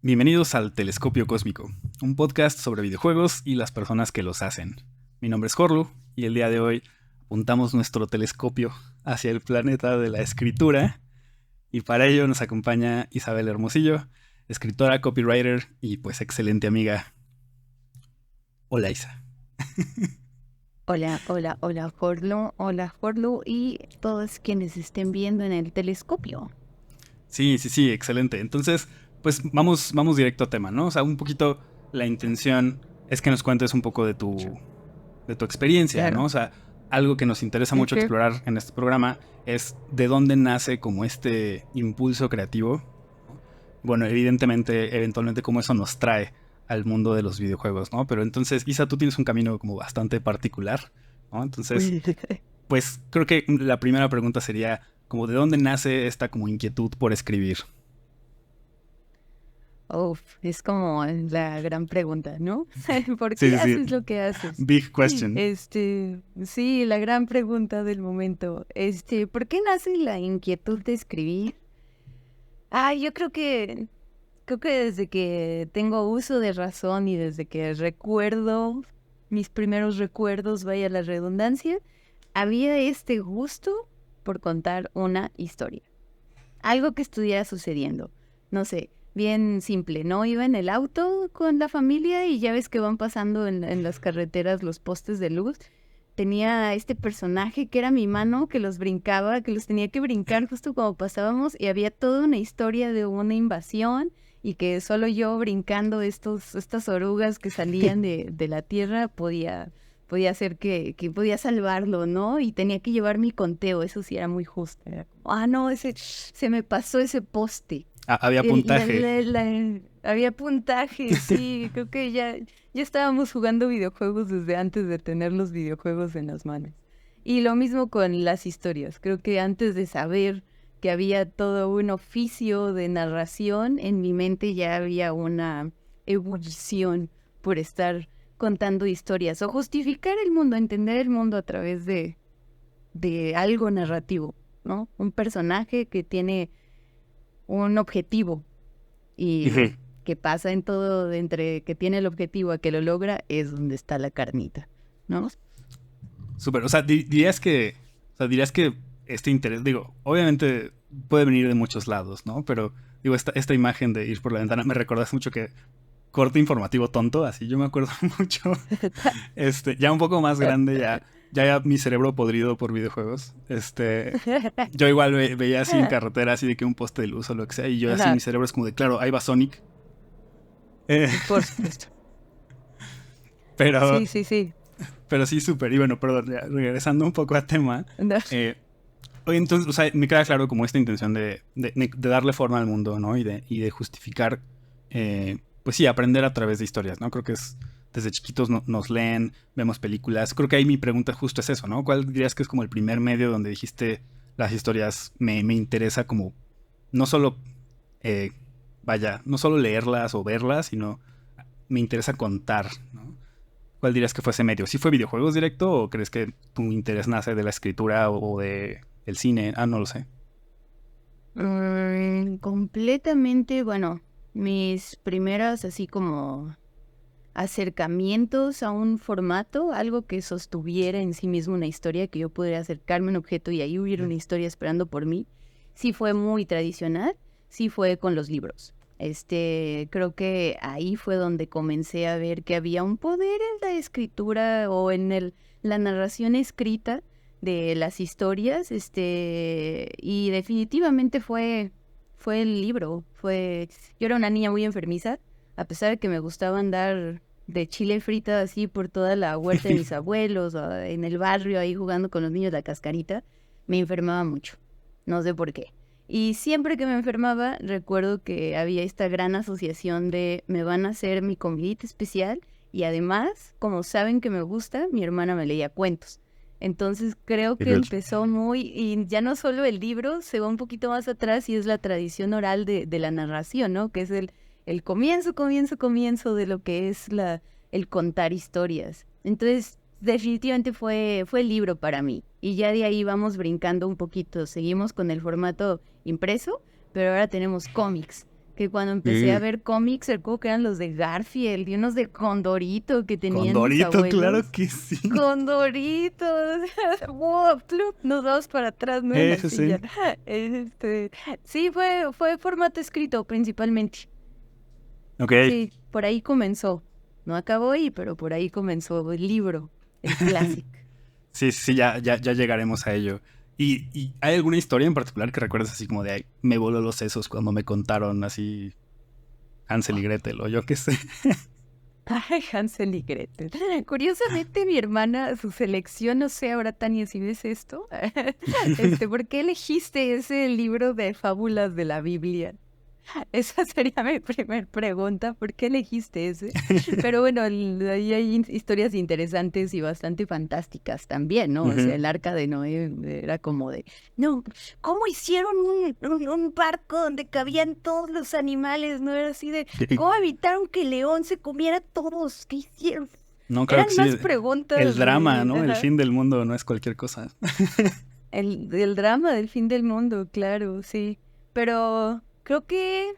Bienvenidos al Telescopio Cósmico, un podcast sobre videojuegos y las personas que los hacen. Mi nombre es Jorlu y el día de hoy apuntamos nuestro telescopio hacia el planeta de la escritura y para ello nos acompaña Isabel Hermosillo, escritora, copywriter y pues excelente amiga. Hola Isa. Hola, Jorlu y todos quienes estén viendo en el telescopio. Sí, excelente. Entonces, pues vamos directo a tema, ¿no? O sea, un poquito la intención es que nos cuentes un poco de tu experiencia, Claro. ¿no? O sea, algo que nos interesa mucho explorar en este programa es de dónde nace como este impulso creativo. Bueno, evidentemente, eventualmente cómo eso nos trae al mundo de los videojuegos, ¿no? Pero entonces, Isa, tú tienes un camino como bastante particular, ¿no? Entonces, pues creo que la primera pregunta sería como de dónde nace esta como inquietud por escribir. Es como la gran pregunta, ¿no? ¿Por Sí, qué haces lo que haces? Big question. Sí, la gran pregunta del momento. ¿Por qué nace la inquietud de escribir? Yo creo que desde que tengo uso de razón y desde que recuerdo mis primeros recuerdos, vaya la redundancia, había este gusto por contar una historia. Algo que estuviera sucediendo. No sé, bien simple, ¿no? Iba en el auto con la familia y ya ves que van pasando en las carreteras los postes de luz. Tenía este personaje que era mi mano, que los brincaba, que los tenía que brincar justo cuando pasábamos y había toda una historia de una invasión y que solo yo brincando estas orugas que salían de la tierra podía hacer que podía salvarlo, ¿no? Y tenía que llevar mi conteo, eso sí era muy justo. Era como, no, se me pasó ese poste. Había puntaje. Había puntaje, sí, creo que ya estábamos jugando videojuegos desde antes de tener los videojuegos en las manos. Y lo mismo con las historias, creo que antes de saber que había todo un oficio de narración, en mi mente ya había una ebullición por estar contando historias o justificar el mundo, entender el mundo a través de algo narrativo, ¿no? Un personaje que tiene un objetivo y que pasa en todo, entre que tiene el objetivo a que lo logra, es donde está la carnita, ¿no? Súper, o sea, dirías que este interés, digo, obviamente puede venir de muchos lados, ¿no? Pero, digo, esta imagen de ir por la ventana me recordas mucho que corte informativo tonto, así yo me acuerdo mucho. Ya un poco más grande, ya mi cerebro podrido por videojuegos. Yo igual veía así en carretera, así de que un poste de luz o lo que sea, y yo así mi cerebro es como de, claro, ahí va Sonic. Por supuesto. Pero, Sí. pero sí, súper. Y bueno, perdón, regresando un poco a tema. No. Oye, entonces, o sea, me queda claro como esta intención de darle forma al mundo, ¿no? Y de justificar, pues sí, aprender a través de historias, ¿no? Creo que es, desde chiquitos nos leen, vemos películas. Creo que ahí mi pregunta justo es eso, ¿no? ¿Cuál dirías que es como el primer medio donde dijiste las historias me interesa como, no solo, no solo leerlas o verlas, sino me interesa contar, ¿no? ¿Cuál dirías que fue ese medio? ¿Sí fue videojuegos directo o crees que tu interés nace de la escritura o de el cine? No lo sé. Completamente, bueno, mis primeras así como acercamientos a un formato, algo que sostuviera en sí mismo una historia, que yo pudiera acercarme a un objeto y ahí hubiera una historia esperando por mí, sí fue muy tradicional, sí fue con los libros. Creo que ahí fue donde comencé a ver que había un poder en la escritura o en la narración escrita de las historias, y definitivamente fue el libro, yo era una niña muy enfermiza, a pesar de que me gustaba andar de chile frita así por toda la huerta de mis abuelos, o en el barrio ahí jugando con los niños la cascarita, me enfermaba mucho, no sé por qué. Y siempre que me enfermaba, recuerdo que había esta gran asociación de me van a hacer mi comidita especial y además, como saben que me gusta, mi hermana me leía cuentos. Entonces creo que empezó y ya no solo el libro, se va un poquito más atrás y es la tradición oral de la narración, ¿no? Que es el comienzo de lo que es el contar historias. Entonces, definitivamente fue el libro para mí. Y ya de ahí vamos brincando un poquito. Seguimos con el formato impreso, pero ahora tenemos cómics. que cuando empecé a ver cómics, recuerdo que eran los de Garfield y unos de Condorito que tenían mis Condorito, abuelos. claro que sí. Condorito, wow, plup, nos vamos para atrás, ¿no? En la Ese sí. silla. Sí, fue formato escrito principalmente. Ok. Sí, por ahí comenzó. No acabó ahí, pero por ahí comenzó el libro, el clásico. Sí, ya llegaremos a ello. ¿Y hay alguna historia en particular que recuerdes así como de "Ay, me voló los sesos cuando me contaron así Hansel y Gretel o yo qué sé"? Ay, Hansel y Gretel. Curiosamente, mi hermana, su selección, no sé ahora, Tania, si ves esto, ¿por qué elegiste ese libro de fábulas de la Biblia? Esa sería mi primer pregunta, ¿por qué elegiste ese? Pero bueno, ahí hay historias interesantes y bastante fantásticas también, ¿no? O sea, el arca de Noé era como de, no, ¿cómo hicieron un barco donde cabían todos los animales? No era así de, ¿cómo evitaron que el león se comiera a todos? ¿Qué hicieron? No, claro Eran que más sí. preguntas. El drama, ¿no? El Ajá. fin del mundo no es cualquier cosa. El drama del fin del mundo, claro, sí. Pero creo que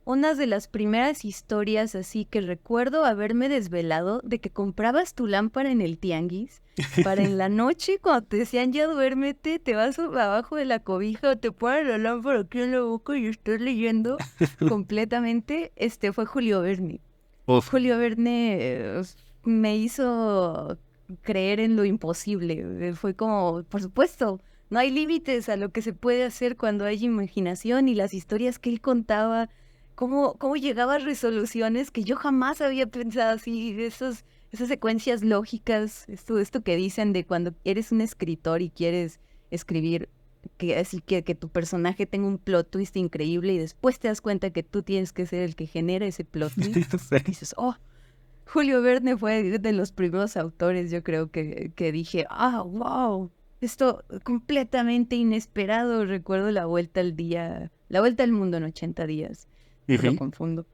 una de las primeras historias así que recuerdo haberme desvelado de que comprabas tu lámpara en el tianguis para en la noche cuando te decían ya duérmete, te vas abajo de la cobija o te ponen la lámpara aquí en la boca y estás leyendo completamente, fue Julio Verne. Uf. Julio Verne me hizo creer en lo imposible. Fue como, por supuesto, no hay límites a lo que se puede hacer cuando hay imaginación y las historias que él contaba, cómo llegaba a resoluciones que yo jamás había pensado así, esas secuencias lógicas, esto que dicen de cuando eres un escritor y quieres escribir, que así que tu personaje tenga un plot twist increíble y después te das cuenta que tú tienes que ser el que genera ese plot twist. Sí. Dices, oh, Julio Verne fue de los primeros autores, yo creo que dije, wow, esto completamente inesperado. Recuerdo la vuelta al mundo en 80 días, lo confundo.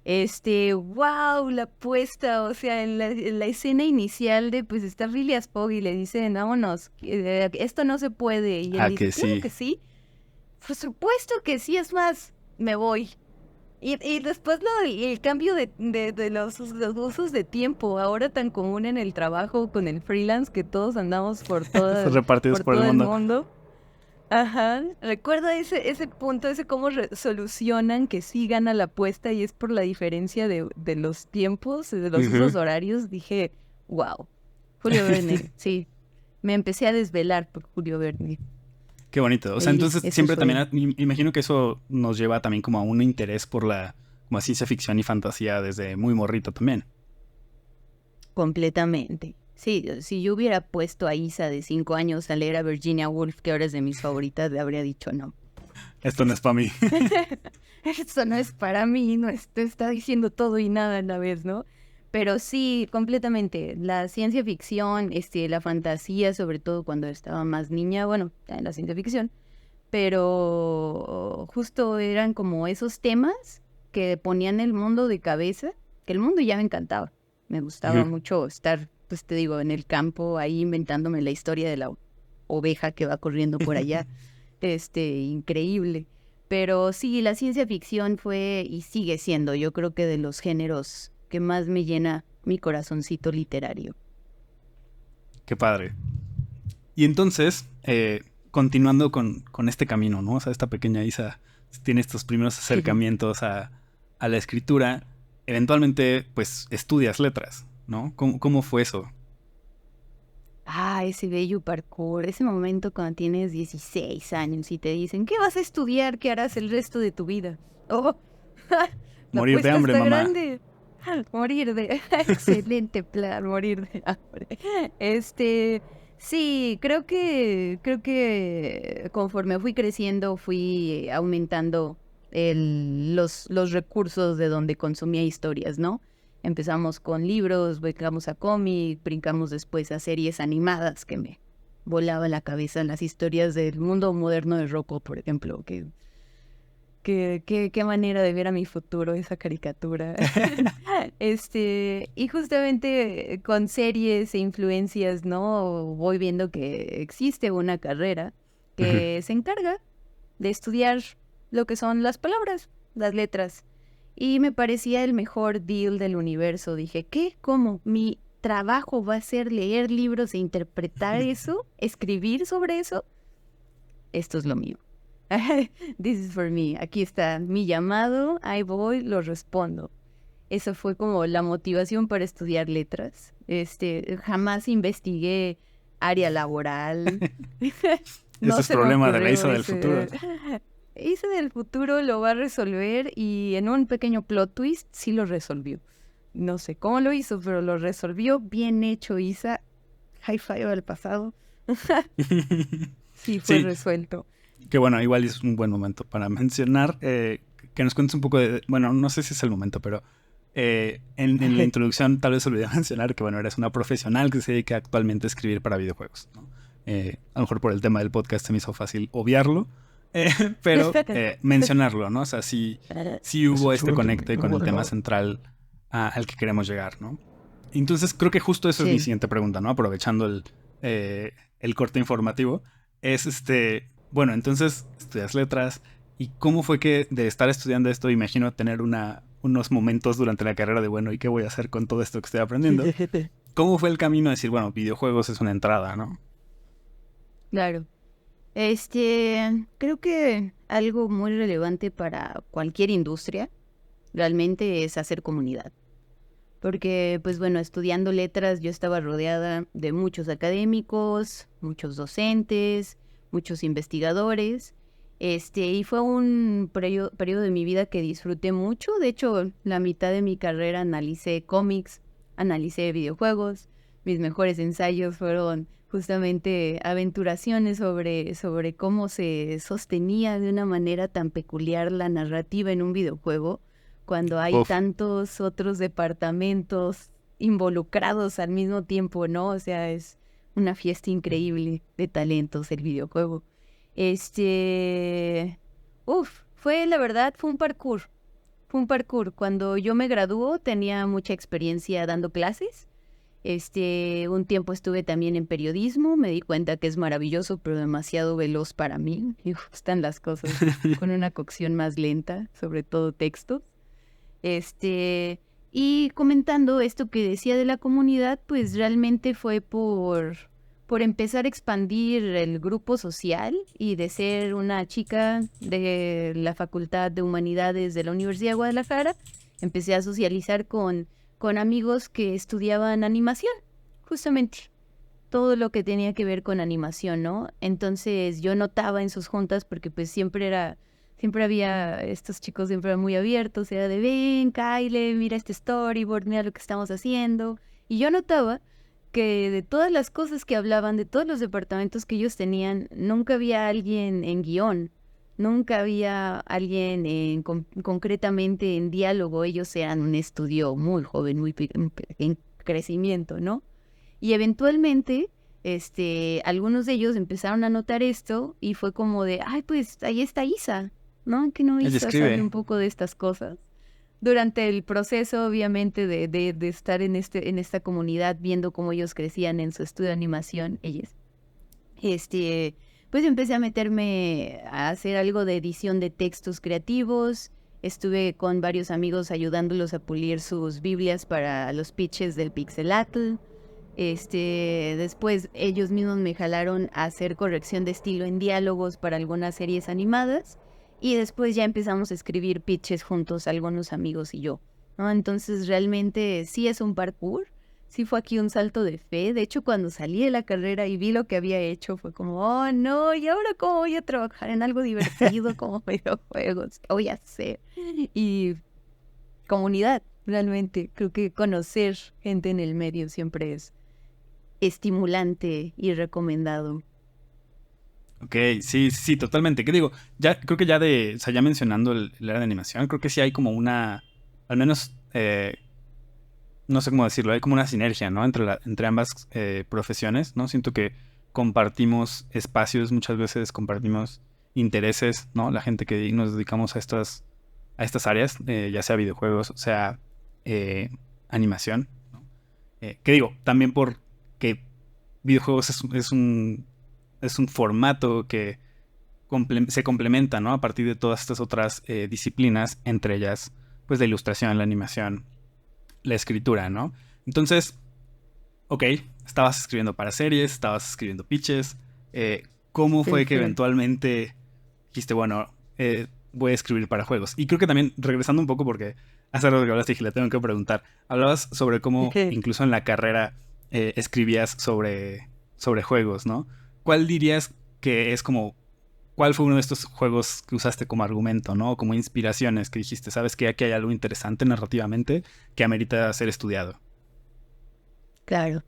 Wow, la puesta, o sea, en la escena inicial de, pues, está Phileas Fogg y le dicen, vámonos, esto no se puede. Y él dice, que claro sí. que sí. Por supuesto que sí, es más, me voy. Y después el cambio de los usos de tiempo, ahora tan común en el trabajo con el freelance, que todos andamos por Repartidos por el todo el mundo. mundo. Ajá, recuerdo ese punto, ese cómo solucionan que sí gana la apuesta y es por la diferencia de los tiempos, de los usos horarios. Dije, wow, Julio Verne, sí, me empecé a desvelar por Julio Verne. Qué bonito. O sea, Y entonces eso siempre fue también, imagino que eso nos lleva también como a un interés por la como ciencia ficción y fantasía desde muy morrito también. completamente. Sí, si yo hubiera puesto a Isa de 5 años a leer a Virginia Woolf, que ahora es de mis favoritas, le habría dicho no. Esto no es para mí. Esto no es para mí, no está diciendo todo y nada a la vez, ¿no? Pero sí, completamente. La ciencia ficción, la fantasía, sobre todo cuando estaba más niña, bueno, en la ciencia ficción, pero justo eran como esos temas que ponían el mundo de cabeza, que el mundo ya me encantaba. Me gustaba mucho estar, pues te digo, en el campo, ahí inventándome la historia de la oveja que va corriendo por allá. Increíble. Pero sí, la ciencia ficción fue y sigue siendo, yo creo que de los géneros que más me llena mi corazoncito literario. Qué padre. Y entonces, continuando con este camino, ¿no? O sea, esta pequeña Isa tiene estos primeros acercamientos a la escritura. Eventualmente, pues, estudias letras, ¿no? ¿Cómo fue eso? Ese bello parkour, ese momento cuando tienes 16 años y te dicen, ¿qué vas a estudiar? ¿Qué harás el resto de tu vida? ¡Oh! La Morir de apuesta hambre, está mamá. grande. Morir de... Excelente plan, morir de hambre. Sí, creo que conforme fui creciendo, fui aumentando los recursos de donde consumía historias, ¿no? Empezamos con libros, brincamos a cómic, brincamos después a series animadas que me volaba la cabeza, las historias del mundo moderno de Rocco, por ejemplo, qué manera de ver a mi futuro esa caricatura. Y justamente con series e influencias, ¿no? Voy viendo que existe una carrera que se encarga de estudiar lo que son las palabras, las letras. Y me parecía el mejor deal del universo. Dije, ¿qué? ¿Cómo? ¿Mi trabajo va a ser leer libros e interpretar eso? ¿Escribir sobre eso? Esto es lo mío. This is for me. Aquí está mi llamado, ahí voy, lo respondo. Eso fue como la motivación para estudiar letras. Jamás investigué área laboral. No Ese es se me problema de la ocurrió Isa del futuro. Isa del futuro lo va a resolver y en un pequeño plot twist sí lo resolvió. No sé cómo lo hizo, pero lo resolvió. Bien hecho, Isa. High five al pasado. Sí, fue Sí, resuelto. que bueno, igual es un buen momento para mencionar, que nos cuentes un poco de, bueno, no sé si es el momento, pero en la introducción tal vez olvidé mencionar que, bueno, eres una profesional que se dedica actualmente a escribir para videojuegos, ¿no? A lo mejor por el tema del podcast se me hizo fácil obviarlo, pero mencionarlo, ¿no? O sea, sí hubo este conecte con el tema central al que queremos llegar, ¿no? Entonces creo que justo eso es mi Sí. siguiente pregunta, ¿no? Aprovechando el corte informativo, es bueno, entonces estudias letras, ¿y cómo fue que de estar estudiando esto, imagino tener unos momentos durante la carrera de, bueno, ¿y qué voy a hacer con todo esto que estoy aprendiendo? ¿Cómo fue el camino de decir, bueno, videojuegos es una entrada, ¿no? Claro. Creo que algo muy relevante para cualquier industria realmente es hacer comunidad. Porque, pues bueno, estudiando letras yo estaba rodeada de muchos académicos, muchos docentes, muchos investigadores. Y fue un periodo de mi vida que disfruté mucho. De hecho, la mitad de mi carrera analicé cómics, analicé videojuegos. Mis mejores ensayos fueron justamente aventuraciones sobre cómo se sostenía de una manera tan peculiar la narrativa en un videojuego cuando hay Uf, tantos otros departamentos involucrados al mismo tiempo, ¿no? O sea, es una fiesta increíble de talentos el videojuego. La verdad, fue un parkour. Fue un parkour. Cuando yo me graduó tenía mucha experiencia dando clases. Un tiempo estuve también en periodismo, me di cuenta que es maravilloso, pero demasiado veloz para mí. Me gustan las cosas con una cocción más lenta, sobre todo textos. Y comentando esto que decía de la comunidad, pues realmente fue por empezar a expandir el grupo social y de ser una chica de la Facultad de Humanidades de la Universidad de Guadalajara, empecé a socializar con amigos que estudiaban animación, justamente todo lo que tenía que ver con animación, ¿no? Entonces yo notaba en sus juntas, porque pues siempre había, estos chicos siempre eran muy abiertos, era de ven, Kyle, mira este storyboard, mira lo que estamos haciendo. Y yo notaba que de todas las cosas que hablaban, de todos los departamentos que ellos tenían, nunca había alguien en guión, nunca había alguien concretamente en diálogo. Ellos eran un estudio muy joven, en crecimiento, ¿no? Y eventualmente, algunos de ellos empezaron a notar esto y fue como de, ay, pues ahí está Isa, ¿no? Que no, ella Isa sabe un escribe. poco de estas cosas. Durante el proceso, obviamente, de estar en esta comunidad, viendo cómo ellos crecían en su estudio de animación, ellos, pues empecé a meterme a hacer algo de edición de textos creativos. Estuve con varios amigos ayudándolos a pulir sus Biblias para los pitches del Pixelatl. Después ellos mismos me jalaron a hacer corrección de estilo en diálogos para algunas series animadas y después ya empezamos a escribir pitches juntos, algunos amigos y yo, ¿no? Entonces realmente sí es un parkour, sí fue aquí un salto de fe. De hecho, cuando salí de la carrera y vi lo que había hecho, fue como, oh no, ¿y ahora cómo voy a trabajar en algo divertido como videojuegos? ¿Qué voy a hacer? Y comunidad, realmente, creo que conocer gente en el medio siempre es estimulante y recomendado. Ok, sí, sí, sí, totalmente. ¿Qué digo? Ya, creo que o sea, ya mencionando el área de animación, creo que sí hay como al menos, no sé cómo decirlo, hay como una sinergia, ¿no? Entre ambas profesiones, ¿no? Siento que compartimos espacios, muchas veces compartimos intereses, ¿no? La gente que nos dedicamos a estas áreas, ya sea videojuegos, o sea, eh, animación, ¿no? ¿Qué digo? También porque videojuegos es un formato que se complementan, ¿no? A partir de todas estas otras disciplinas, entre ellas, pues la ilustración, la animación, la escritura, ¿no? Entonces, ok, estabas escribiendo para series, estabas escribiendo pitches. ¿Cómo fue que eventualmente dijiste, bueno, voy a escribir para juegos? Y creo que también, regresando un poco, porque hace rato que hablaste, dije, le tengo que preguntar. Hablabas sobre cómo incluso en la carrera escribías sobre juegos, ¿no? ¿Cuál dirías que es como... ¿Cuál fue uno de estos juegos que usaste como argumento, ¿no? Como inspiraciones que dijiste, sabes que aquí hay algo interesante narrativamente que amerita ser estudiado? Claro.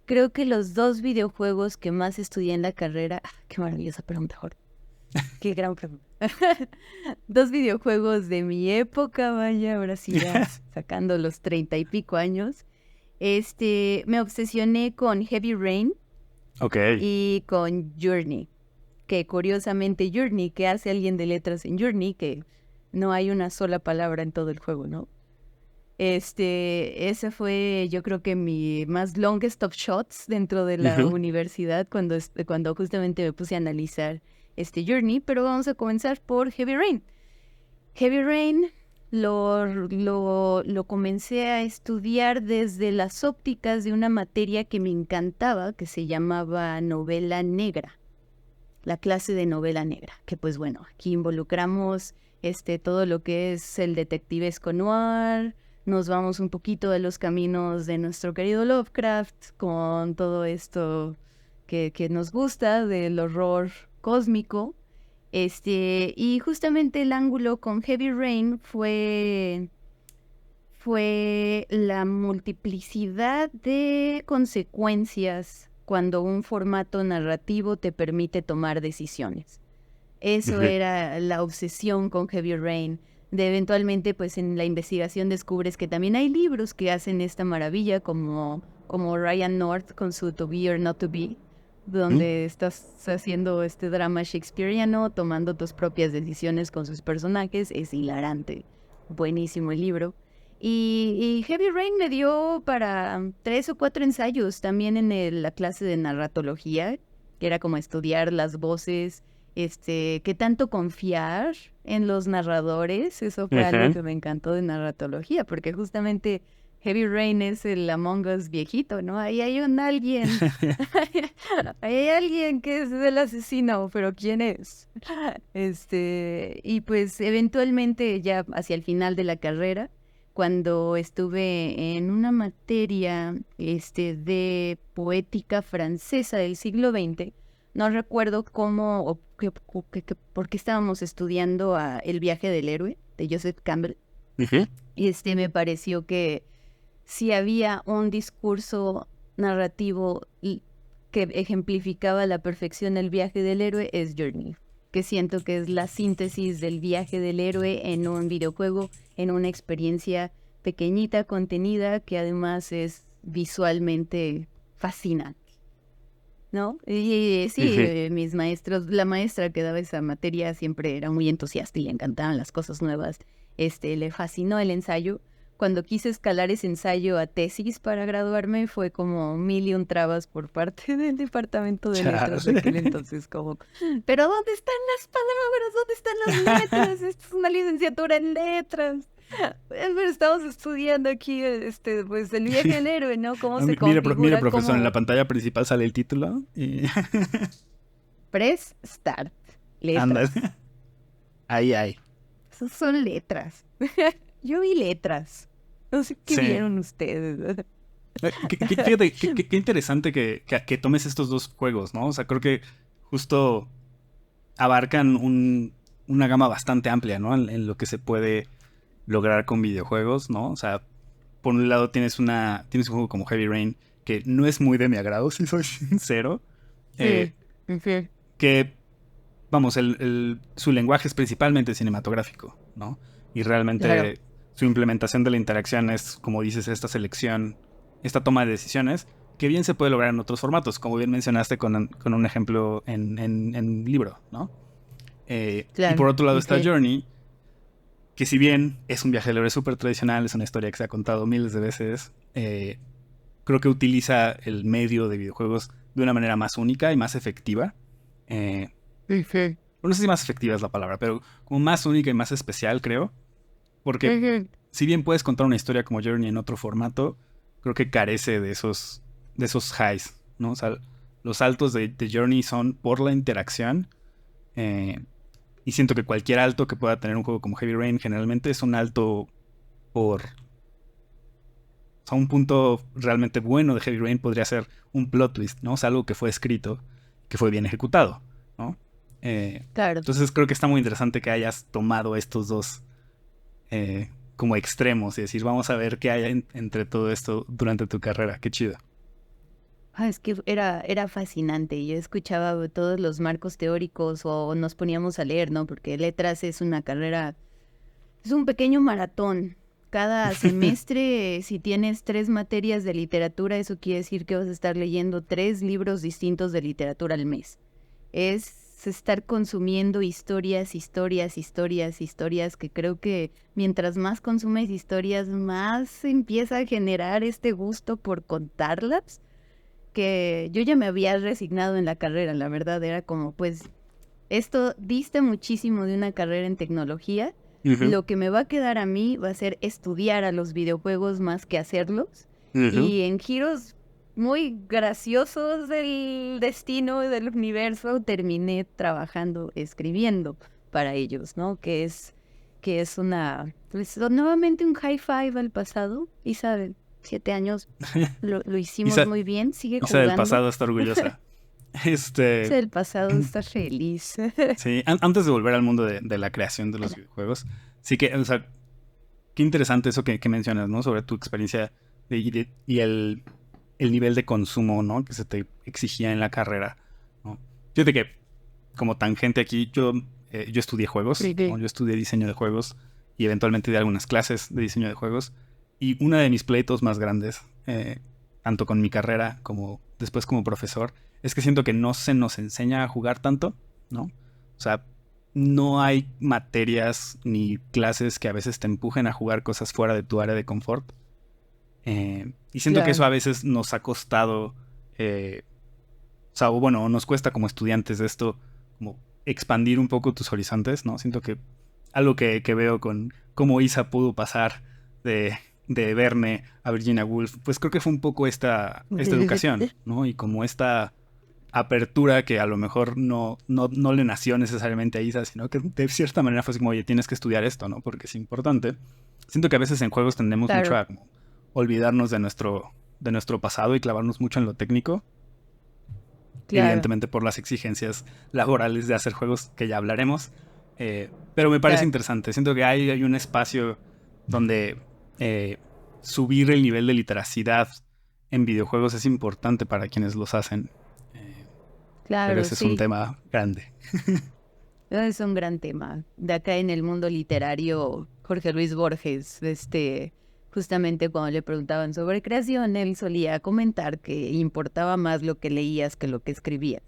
Creo que los 2 videojuegos que más estudié en la carrera... qué maravillosa pregunta, Jorge. Qué gran pregunta. 2 videojuegos de mi época, vaya, ahora sí ya sacando los 30 y pico años. Me obsesioné con Heavy Rain y con Journey. Que curiosamente Journey, ¿qué hace alguien de letras en Journey? Que no hay una sola palabra en todo el juego, ¿no? Ese fue, yo creo que mi más longest of shots dentro de la universidad cuando justamente me puse a analizar Journey, pero vamos a comenzar por Heavy Rain. Heavy Rain lo comencé a estudiar desde las ópticas de una materia que me encantaba, que se llamaba novela negra, la clase de novela negra, que pues bueno, aquí involucramos todo lo que es el detectivesco noir. Nos vamos un poquito de los caminos de nuestro querido Lovecraft con todo esto que nos gusta del horror cósmico. Y justamente el ángulo con Heavy Rain fue la multiplicidad de consecuencias cuando un formato narrativo te permite tomar decisiones. Eso era la obsesión con Heavy Rain. De eventualmente, pues en la investigación descubres que también hay libros que hacen esta maravilla, como Ryan North con su To Be or Not to Be, donde estás haciendo este drama shakespeariano, tomando tus propias decisiones con sus personajes. Es hilarante. Buenísimo el libro. Y Heavy Rain me dio para 3 o 4 ensayos también en la clase de narratología, que era como estudiar las voces, qué tanto confiar en los narradores. Eso fue algo que me encantó de narratología, porque justamente Heavy Rain es el Among Us viejito, ¿no? Ahí hay alguien, ahí hay alguien que es el asesino, pero ¿quién es? Y pues eventualmente ya hacia el final de la carrera, cuando estuve en una materia de poética francesa del siglo XX, no recuerdo cómo o por qué estábamos estudiando El viaje del héroe de Joseph Campbell. Me pareció que si había un discurso narrativo que ejemplificaba a la perfección el viaje del héroe, es Journey, que siento que es la síntesis del viaje del héroe en un videojuego, en una experiencia pequeñita, contenida, que además es visualmente fascinante, ¿no? Y sí, mis maestros, la maestra que daba esa materia siempre era muy entusiasta y le encantaban las cosas nuevas. Le fascinó el ensayo. Cuando quise escalar ese ensayo a tesis para graduarme, fue como 1001 trabas por parte del departamento de letras de aquel entonces, como, ¿pero dónde están las palabras? ¿Dónde están las letras? Esto es una licenciatura en letras. Pero estamos estudiando aquí, pues, el viaje del héroe, ¿no? Cómo se configura. Mira, profesor, en la pantalla principal sale el título y... Press Start. Letras. Ahí. Esas son letras. Yo vi letras. No sé qué vieron ustedes. Fíjate, qué interesante que tomes estos 2 juegos, ¿no? O sea, creo que justo abarcan una gama bastante amplia, ¿no? En lo que se puede lograr con videojuegos, ¿no? O sea, por un lado tienes un juego como Heavy Rain que no es muy de mi agrado, si soy sincero. Que, vamos, su lenguaje es principalmente cinematográfico, ¿no? Y realmente su implementación de la interacción es, como dices, esta selección, esta toma de decisiones, que bien se puede lograr en otros formatos, como bien mencionaste con un ejemplo en libro, ¿no? Y por otro lado está Journey, que si bien es un viaje del héroe súper tradicional, es una historia que se ha contado miles de veces, creo que utiliza el medio de videojuegos de una manera más única y más efectiva. Ujú, no sé si más efectiva es la palabra, pero como más única y más especial, creo. Porque ujú. si bien puedes contar una historia como Journey en otro formato, creo que carece de esos highs, ¿no? O sea, los saltos de Journey son por la interacción. eh, y siento que cualquier alto que pueda tener un juego como Heavy Rain generalmente es un alto por... O sea, un punto realmente bueno de Heavy Rain podría ser un plot twist, ¿no? O sea, algo que fue escrito, que fue bien ejecutado, ¿no? Claro. Entonces creo que está muy interesante que hayas tomado estos dos como extremos y decir, vamos a ver qué hay entre todo esto durante tu carrera. Qué chido. Es que era fascinante. Yo escuchaba todos los marcos teóricos o nos poníamos a leer, ¿no? Porque letras es una carrera, es un pequeño maratón. Cada semestre, si tienes 3 materias de literatura, eso quiere decir que vas a estar leyendo 3 libros distintos de literatura al mes. Es estar consumiendo historias, historias, historias, historias, que creo que mientras más consumes historias, más se empieza a generar este gusto por contarlas, que yo ya me había resignado en la carrera, la verdad, era como, pues, esto dista muchísimo de una carrera en tecnología. Ujú, Lo que me va a quedar a mí va a ser estudiar a los videojuegos más que hacerlos. ujú. Y en giros muy graciosos del destino y del universo, terminé trabajando, escribiendo para ellos, ¿no? Que es una, pues, nuevamente un high five al pasado. Y saben, 7 años lo hicimos Isa, muy bien, sigue Isa del jugando. pasado está orgullosa. Este, El pasado está feliz. sí, antes de volver al mundo de la creación de los videojuegos, sí que, o sea, qué interesante eso que mencionas, ¿no? Sobre tu experiencia y el nivel de consumo, ¿no? Que se te exigía en la carrera, ¿no? Fíjate que, como tangente aquí, yo estudié juegos, ¿no? Sí. Yo estudié diseño de juegos y eventualmente di algunas clases de diseño de juegos. Y una de mis pleitos más grandes, tanto con mi carrera como después como profesor, es que siento que no se nos enseña a jugar tanto, ¿no? O sea, no hay materias ni clases que a veces te empujen a jugar cosas fuera de tu área de confort. Y siento que eso Claro. a veces nos ha costado, o sea, o bueno, nos cuesta como estudiantes de esto, como expandir un poco tus horizontes, ¿no? Siento que algo que veo con cómo Isa pudo pasar de Verne a Virginia Woolf, pues creo que fue un poco esta educación, ¿no? Y como esta apertura que a lo mejor no le nació necesariamente a Isa, sino que de cierta manera fue así como, oye, tienes que estudiar esto, ¿no? Porque es importante. Siento que a veces en juegos tendemos mucho Claro, a como, olvidarnos de nuestro pasado y clavarnos mucho en lo técnico, claro, evidentemente por las exigencias laborales de hacer juegos que ya hablaremos. Pero me parece claro. interesante. Siento que hay un espacio donde subir el nivel de literacidad en videojuegos es importante para quienes los hacen. Eh, pero Claro, ese es un sí. tema grande. Es un gran tema. De acá en el mundo literario, Jorge Luis Borges, justamente cuando le preguntaban sobre creación, él solía comentar que importaba más lo que leías que lo que escribías.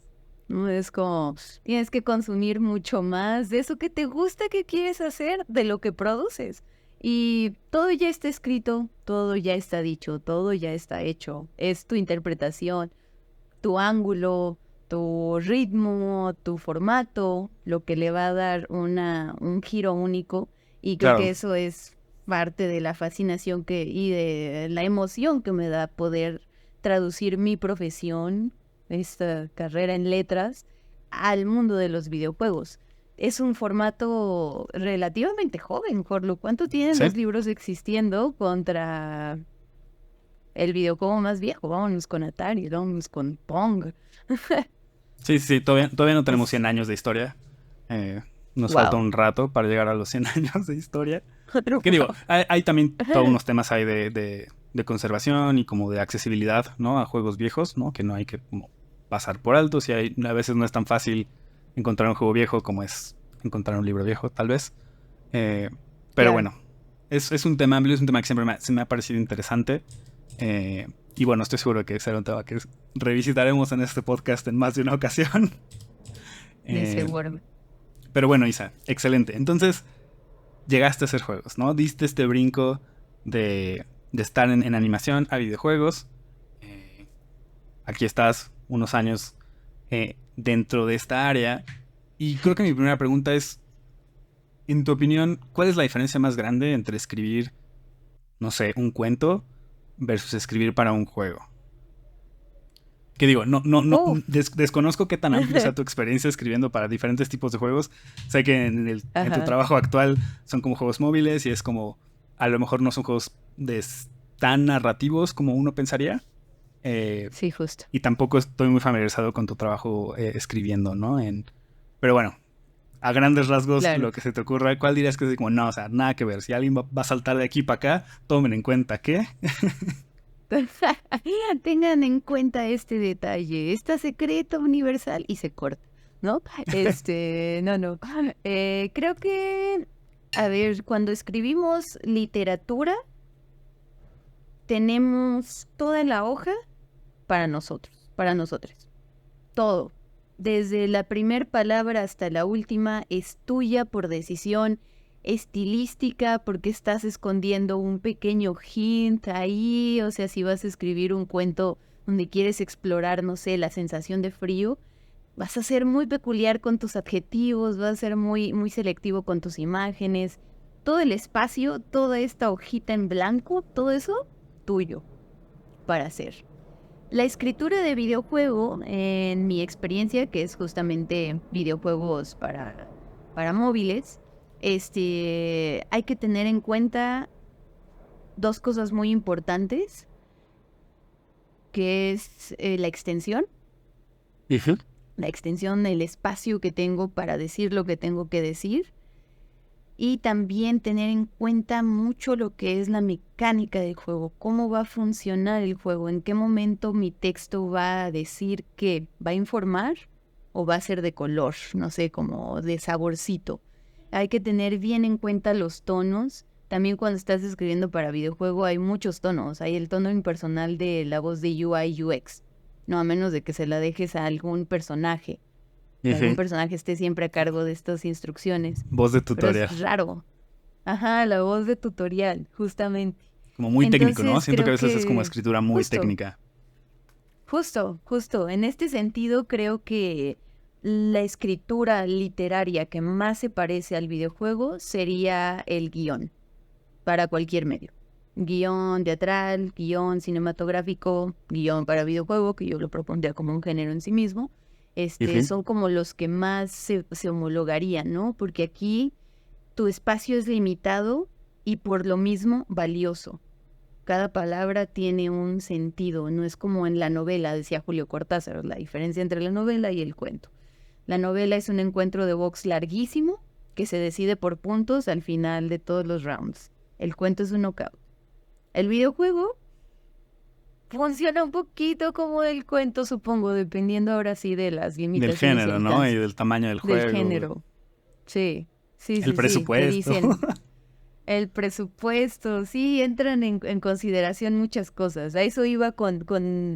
¿No? Es como, tienes que consumir mucho más de eso que te gusta, que quieres hacer, de lo que produces. Y todo ya está escrito, todo ya está dicho, todo ya está hecho. Es tu interpretación, tu ángulo, tu ritmo, tu formato, lo que le va a dar un giro único. Y creo que Claro, eso es parte de la fascinación y de la emoción que me da poder traducir mi profesión, esta carrera en letras, al mundo de los videojuegos. Es un formato relativamente joven, Jorlo. ¿Cuánto tienen sí. los libros existiendo contra el videojuego más viejo? Vámonos con Atari, vámonos con Pong. Sí, sí, todavía no tenemos Es 100 años de historia. Nos falta wow. un rato para llegar a los 100 años de historia. Otro ¿Qué digo? wow. Hay también todos unos temas ahí de conservación y como de accesibilidad, ¿no? A juegos viejos, ¿no? Que no hay que como pasar por alto. Si a veces no es tan fácil encontrar un juego viejo como es encontrar un libro viejo, tal vez. Eh, pero Claro. bueno, es un tema amplio, es un tema que siempre se me ha parecido interesante. Y bueno, estoy seguro que será un tema que revisitaremos en este podcast en más de una ocasión. De Eh, seguro. pero bueno, Isa, excelente. Entonces, llegaste a hacer juegos, ¿no? Diste este brinco de estar en animación a videojuegos. Eh, Aquí estás unos años dentro de esta área. Y creo que mi primera pregunta es, en tu opinión, ¿cuál es la diferencia más grande entre escribir, no sé, un cuento versus escribir para un juego? Que digo, Uf. desconozco qué tan amplia sea tu experiencia escribiendo para diferentes tipos de juegos. Sé que en tu Ajá. trabajo actual son como juegos móviles y es como, a lo mejor no son juegos tan narrativos como uno pensaría. Sí, justo. Y tampoco estoy muy familiarizado con tu trabajo escribiendo, ¿no? Pero bueno, a grandes rasgos, Claro. lo que se te ocurra, ¿cuál dirías que es como, no, o sea, nada que ver? Si alguien va a saltar de aquí para acá, tomen en cuenta que... Tengan en cuenta este detalle, esta secreta universal y se corta, ¿no? No. Creo que, a ver, cuando escribimos literatura, tenemos toda la hoja para nosotros, para nosotros. Todo. Desde la primer palabra hasta la última es tuya por decisión estilística, porque estás escondiendo un pequeño hint ahí, o sea, si vas a escribir un cuento donde quieres explorar, no sé, la sensación de frío, vas a ser muy peculiar con tus adjetivos, vas a ser muy, muy selectivo con tus imágenes, todo el espacio, toda esta hojita en blanco, todo eso, tuyo para hacer. La escritura de videojuego, en mi experiencia, que es justamente videojuegos para móviles, hay que tener en cuenta dos cosas muy importantes, que es la extensión del espacio que tengo para decir lo que tengo que decir, y también tener en cuenta mucho lo que es la mecánica del juego, cómo va a funcionar el juego, en qué momento mi texto va a decir qué, va a informar o va a ser de color, no sé, como de saborcito. Hay que tener bien en cuenta los tonos. También cuando estás escribiendo para videojuego hay muchos tonos. Hay el tono impersonal de la voz de UI UX. No, a menos de que se la dejes a algún personaje, que algún Ujú. personaje esté siempre a cargo de estas instrucciones. Voz de Pero tutorial. es raro. Ajá, la voz de tutorial, justamente. Como muy técnico, ¿no? Entonces Siento que a creo veces es como que escritura muy justo, técnica. justo. En este sentido creo que la escritura literaria que más se parece al videojuego sería el guión para cualquier medio. Guión teatral, guión cinematográfico, guión para videojuego, que yo lo propondría como un género en sí mismo. Ujú. Son como los que más se homologarían, ¿no? Porque aquí tu espacio es limitado y por lo mismo valioso. Cada palabra tiene un sentido, no es como en la novela, decía Julio Cortázar, la diferencia entre la novela y el cuento. La novela es un encuentro de box larguísimo que se decide por puntos al final de todos los rounds. El cuento es un knockout. El videojuego funciona un poquito como el cuento, supongo, dependiendo ahora sí de las Del limitaciones y género, ¿no? Y del alcances tamaño del del juego. género. Sí, El te presupuesto. dicen el presupuesto, sí, entran en consideración muchas cosas. A eso iba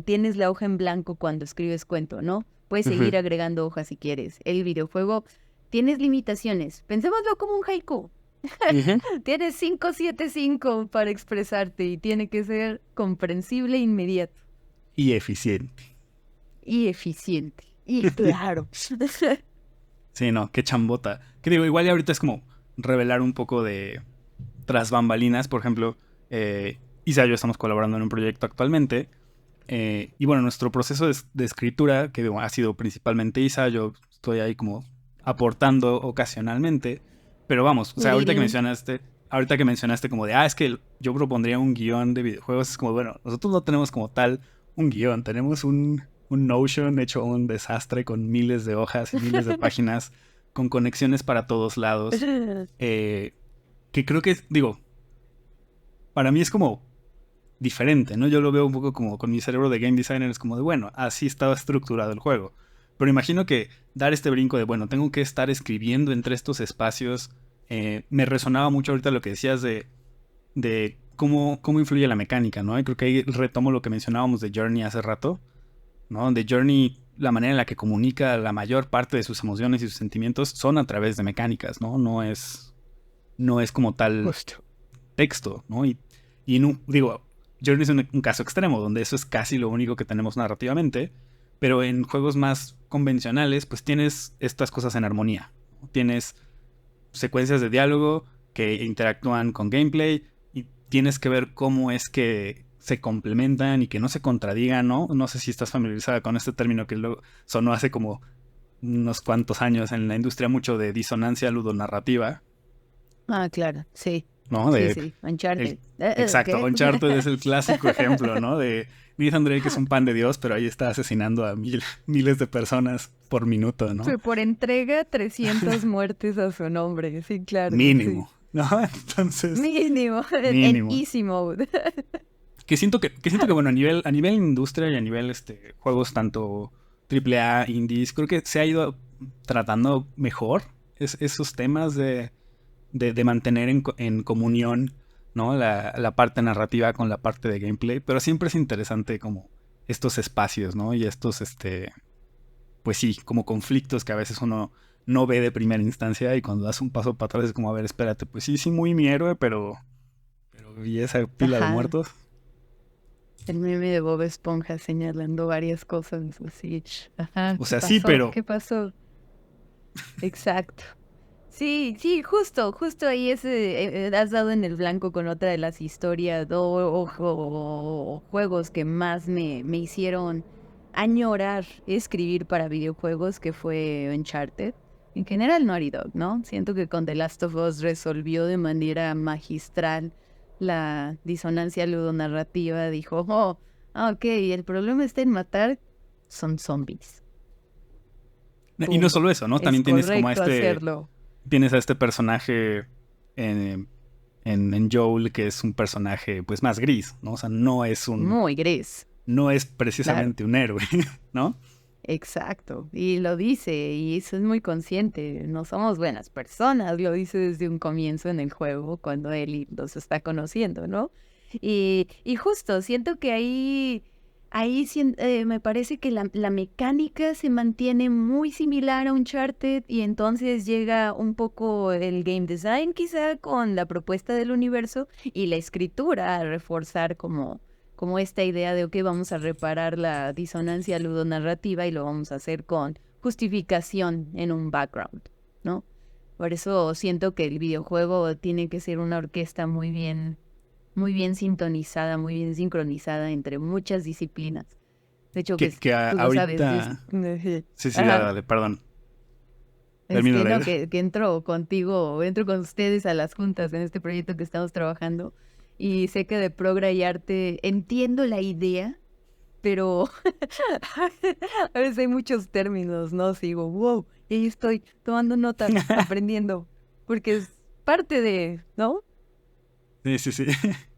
tienes la hoja en blanco cuando escribes cuento, ¿no? Puedes Ujú. seguir agregando hojas si quieres. El videojuego, tienes limitaciones. Pensémoslo como un haiku. Ujú. Tienes 575 para expresarte y tiene que ser comprensible e inmediato Y eficiente. y eficiente. Y claro. Sí, no, qué chambota. Que digo, igual y ahorita es como revelar un poco de tras bambalinas. Por ejemplo, Isa y yo estamos colaborando en un proyecto actualmente. Y bueno, nuestro proceso de escritura, que digo, ha sido principalmente Isa, yo estoy ahí como aportando ocasionalmente. Pero vamos, o sea, Leading. ahorita que mencionaste como de, es que yo propondría un guión de videojuegos, es como, bueno, nosotros no tenemos como tal un guión, tenemos un Notion hecho un desastre con miles de hojas y miles de páginas, con conexiones para todos lados, eh, que creo que, digo, para mí es como diferente, ¿no? Yo lo veo un poco como con mi cerebro de game designer, es como de, bueno, así estaba estructurado el juego. Pero imagino que dar este brinco de, bueno, tengo que estar escribiendo entre estos espacios, me resonaba mucho ahorita lo que decías de cómo influye la mecánica, ¿no? Y creo que ahí retomo lo que mencionábamos de Journey hace rato, ¿no? De Journey, la manera en la que comunica la mayor parte de sus emociones y sus sentimientos son a través de mecánicas, ¿no? No es como tal Justo. texto, ¿no? Digo, Journey es un caso extremo, donde eso es casi lo único que tenemos narrativamente, Pero en juegos más convencionales, pues tienes estas cosas en armonía. Tienes secuencias de diálogo que interactúan con gameplay y tienes que ver cómo es que se complementan y que no se contradigan, ¿no? No sé si estás familiarizada con este término que luego sonó hace como unos cuantos años en la industria mucho de disonancia ludonarrativa. Ah, claro, sí. ¿No? Sí, Uncharted. Exacto, ¿Qué? Uncharted es el clásico ejemplo, ¿no? De Nathan Drake es un pan de Dios, pero ahí está asesinando a miles de personas por minuto, ¿no? Sí, por entrega, 300 muertes a su nombre. Sí, claro. Mínimo, Sí. ¿no? Entonces, Mínimo, en mínimo. easy mode. Que siento que bueno, a nivel industria y a nivel juegos tanto AAA, indies, creo que se ha ido tratando mejor esos temas de mantener en comunión, ¿no? La parte narrativa con la parte de gameplay, pero siempre es interesante como estos espacios, ¿no? Y estos, pues sí, como conflictos que a veces uno no ve de primera instancia y cuando das un paso para atrás es como, a ver, espérate, pues sí, muy mi héroe, pero ¿y esa pila de Ajá. muertos? El meme de Bob Esponja señalando varias cosas así. Ajá, O ¿qué sea, sí, pasó? pero ¿Qué pasó? Exacto. Sí, sí, justo ahí has dado en el blanco con otra de las historias o juegos que más me hicieron añorar escribir para videojuegos, que fue Uncharted. En general Naughty Dog, ¿no? Siento que con The Last of Us resolvió de manera magistral la disonancia ludonarrativa. Dijo, ok, el problema está en matar, son zombies. y no Punto. solo eso, ¿no? Es También correcto hacerlo. tienes a este personaje en Joel que es un personaje pues más gris, ¿no? O sea, Muy gris. no es Claro, precisamente un héroe, ¿no? exacto. Y lo dice, y eso es muy consciente. No somos buenas personas, lo dice desde un comienzo en el juego, cuando él los está conociendo, ¿no? Y justo, siento que me parece que la mecánica se mantiene muy similar a Uncharted y entonces llega un poco el game design quizá con la propuesta del universo y la escritura a reforzar como esta idea de, ok, vamos a reparar la disonancia ludonarrativa y lo vamos a hacer con justificación en un background, ¿no? Por eso siento que el videojuego tiene que ser una orquesta muy bien sintonizada, muy bien sincronizada entre muchas disciplinas. De hecho, tú lo sabes. Ahorita... Sí, sí, dale, Ajá. dale, perdón. Termino la No, idea. que entro con ustedes a las juntas en este proyecto que estamos trabajando y sé que de Progra y Arte entiendo la idea, pero a veces hay muchos términos, ¿no? Sigo, wow, y ahí estoy tomando notas, aprendiendo, porque es parte de, ¿no? Sí, sí, sí.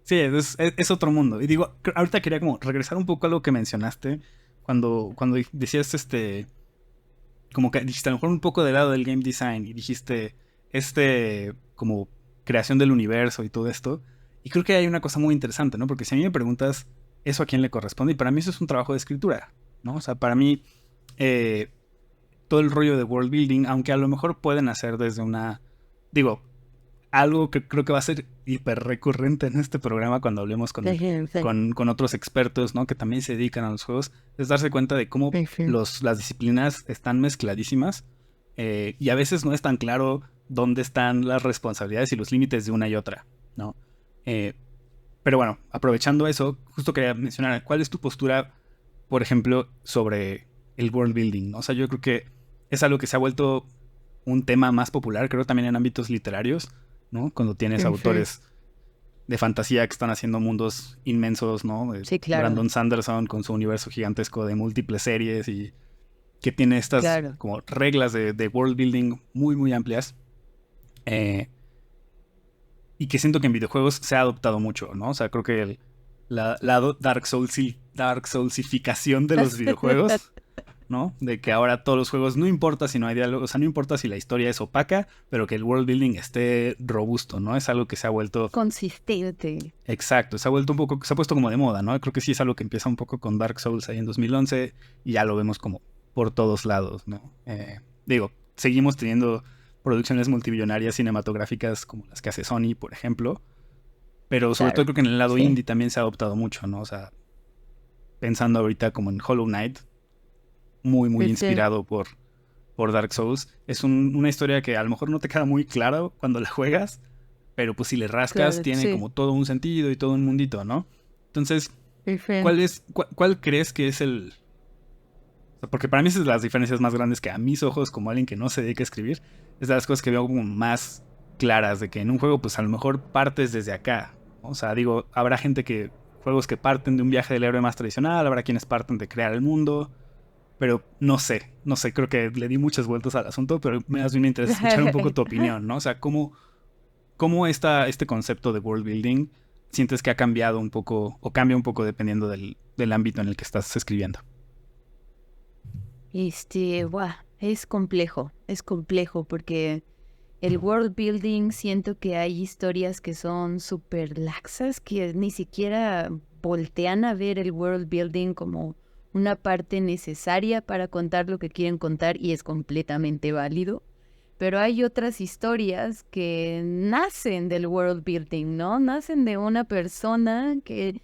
Sí, es otro mundo. Y digo, ahorita quería como regresar un poco a lo que mencionaste cuando decías como que dijiste a lo mejor un poco del lado del game design y dijiste como creación del universo y todo esto. Y creo que hay una cosa muy interesante, ¿no? Porque si a mí me preguntas eso a quién le corresponde, y para mí eso es un trabajo de escritura, ¿no? O sea, para mí eh, todo el rollo de world building, aunque a lo mejor pueden hacer desde digo, algo que creo que va a ser hiper recurrente en este programa cuando hablemos con otros expertos, ¿no? Que también se dedican a los juegos, es darse cuenta de cómo las disciplinas están mezcladísimas y a veces no es tan claro dónde están las responsabilidades y los límites de una y otra, ¿no? Pero bueno, aprovechando eso, justo quería mencionar, ¿cuál es tu postura, por ejemplo, sobre el world building, ¿no? O sea, yo creo que es algo que se ha vuelto un tema más popular, creo también en ámbitos literarios, ¿no? Cuando tienes autores de fantasía que están haciendo mundos inmensos, ¿no? Sí, claro, Brandon Sanderson con su universo gigantesco de múltiples series y que tiene estas claro. como reglas de world building muy, muy amplias. Y que siento que en videojuegos se ha adoptado mucho, ¿no? O sea, creo que la Dark Soulsificación de los videojuegos, ¿no? De que ahora todos los juegos, no importa si no hay diálogo, o sea, no importa si la historia es opaca, pero que el world building esté robusto, ¿no? Es algo que se ha vuelto... Consistente. Exacto, se ha vuelto un poco, se ha puesto como de moda, ¿no? Creo que sí es algo que empieza un poco con Dark Souls ahí en 2011 y ya lo vemos como por todos lados, ¿no? Digo, seguimos teniendo producciones multimillonarias cinematográficas como las que hace Sony, por ejemplo, pero sobre todo Claro, creo que en el lado sí. indie también se ha adoptado mucho, ¿no? O sea, pensando ahorita como en Hollow Knight, muy, muy Sí. inspirado por Dark Souls. Es una historia que a lo mejor no te queda muy clara cuando la juegas, pero pues si le rascas Claro, tiene sí. como todo un sentido y todo un mundito, ¿no? Entonces, Perfecto. ¿cuál crees que es el...? O sea, porque para mí esas son las diferencias más grandes que a mis ojos, como alguien que no se dedica a escribir, es de las cosas que veo como más claras, de que en un juego pues a lo mejor partes desde acá. O sea, digo, habrá juegos que parten de un viaje del héroe más tradicional, habrá quienes parten de crear el mundo, pero no sé, creo que le di muchas vueltas al asunto, pero más bien me interesa escuchar un poco tu opinión, ¿no? O sea, ¿cómo este concepto de world building sientes que ha cambiado un poco o cambia un poco dependiendo del ámbito en el que estás escribiendo? Buah, es complejo porque el world building siento que hay historias que son súper laxas, que ni siquiera voltean a ver el world building como una parte necesaria para contar lo que quieren contar y es completamente válido. Pero hay otras historias que nacen del world building, ¿no? Nacen de una persona que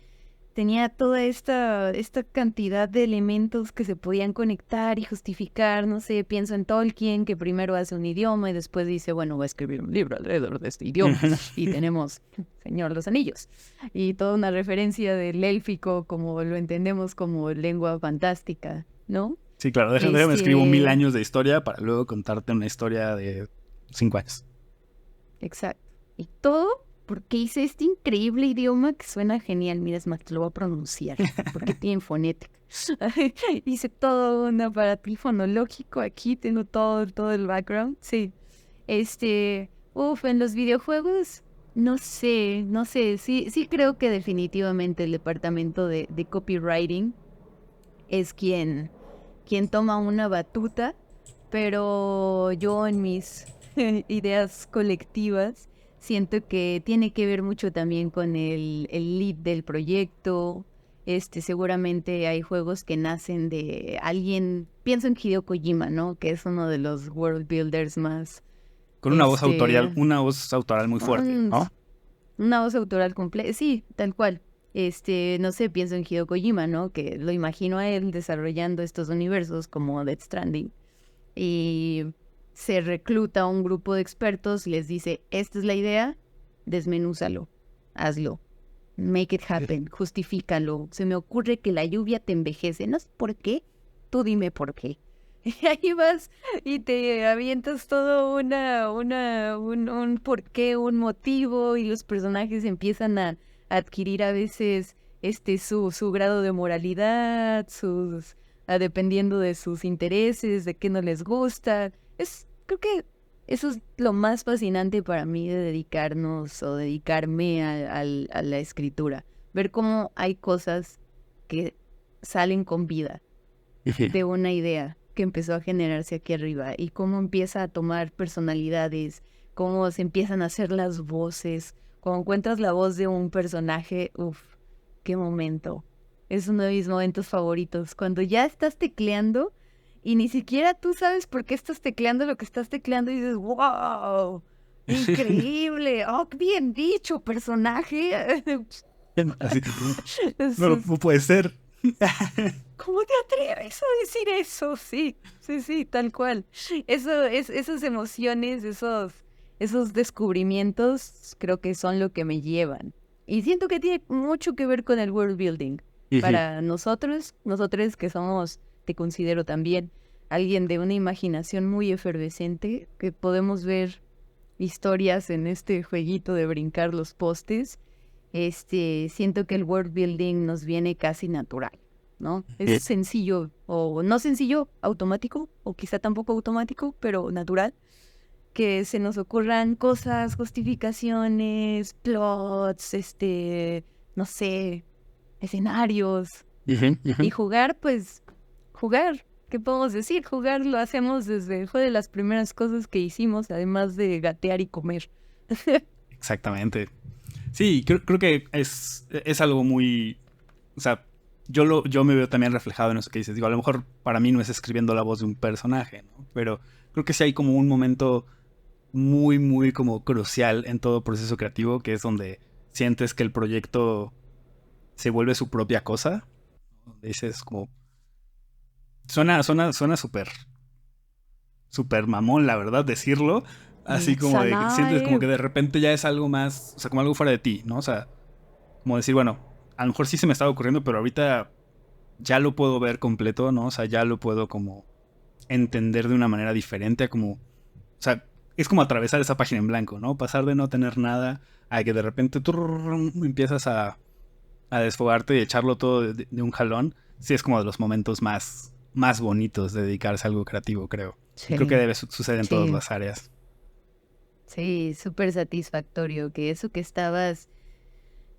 tenía toda esta cantidad de elementos que se podían conectar y justificar, no sé, pienso en Tolkien, que primero hace un idioma y después dice, bueno, voy a escribir un libro alrededor de este idioma. Y tenemos Señor de los Anillos. Y toda una referencia del élfico, como lo entendemos como lengua fantástica, ¿no? Sí, claro, déjame escribo 1000 años de historia para luego contarte una historia de 5 años. Exacto. Y todo porque hice este increíble idioma que suena genial. Mira, es más, te lo voy a pronunciar, porque tiene fonética. Hice todo un aparato fonológico aquí, tengo todo el background. Sí. En los videojuegos, no sé, sí creo que definitivamente el departamento de copywriting es quien toma una batuta, pero yo en mis ideas colectivas siento que tiene que ver mucho también con el lead del proyecto. Seguramente hay juegos que nacen de alguien, pienso en Hideo Kojima, ¿no? Que es uno de los world builders más, Con este, una voz autoral muy fuerte, mm, ¿no? una voz autoral completa, sí, tal cual. No sé, pienso en Hideo Kojima, ¿no? Que lo imagino a él desarrollando estos universos como Death Stranding. Y se recluta a un grupo de expertos y les dice, esta es la idea, desmenúzalo, hazlo, make it happen, justifícalo. Se me ocurre que la lluvia te envejece, no sé por qué, tú dime por qué. Y ahí vas y te avientas todo un porqué, un motivo, y los personajes empiezan a adquirir a veces su grado de moralidad, dependiendo de sus intereses, de qué no les gusta. Creo que eso es lo más fascinante para mí de dedicarnos o dedicarme a la escritura. Ver cómo hay cosas que salen con vida de una idea que empezó a generarse aquí arriba y cómo empieza a tomar personalidades, cómo se empiezan a hacer las voces. Cuando encuentras la voz de un personaje, uff, qué momento. Es uno de mis momentos favoritos. Cuando ya estás tecleando y ni siquiera tú sabes por qué estás tecleando lo que estás tecleando y dices, wow, increíble, oh, qué bien dicho, personaje. Así, Es- no puede ser. ¿Cómo te atreves a decir eso? Sí, sí, sí, tal cual. Esas emociones, esos descubrimientos, creo que son lo que me llevan. Y siento que tiene mucho que ver con el world building. Para nosotros que somos, te considero también, alguien de una imaginación muy efervescente, que podemos ver historias en este jueguito de brincar los postes. Siento que el world building nos viene casi natural, ¿no? Es sencillo, o no sencillo, automático, o quizá tampoco automático, pero natural, que se nos ocurran cosas, justificaciones, plots, no sé, escenarios. Y jugar, pues, jugar. ¿Qué podemos decir? Jugar lo hacemos fue de las primeras cosas que hicimos, además de gatear y comer. Exactamente. Sí, creo que es algo muy... O sea, yo me veo también reflejado en eso que dices. Digo, a lo mejor para mí no es escribiendo la voz de un personaje, ¿no? Pero creo que sí hay como un momento muy, muy como crucial en todo proceso creativo, que es donde sientes que el proyecto se vuelve su propia cosa. Donde dices como, Suena súper mamón, la verdad, decirlo. Así como de que sientes como que de repente ya es algo más, o sea, como algo fuera de ti, ¿no? O sea, como decir, bueno, a lo mejor sí se me estaba ocurriendo, pero ahorita ya lo puedo ver completo, ¿no? O sea, ya lo puedo como entender de una manera diferente a como, o sea, es como atravesar esa página en blanco, ¿no? Pasar de no tener nada a que de repente empiezas a desfogarte y echarlo todo de un jalón. Sí, es como de los momentos más bonitos de dedicarse a algo creativo, creo. Y creo que Sí, debe suceder en todas sí, las áreas. sí, súper satisfactorio, que eso que estabas,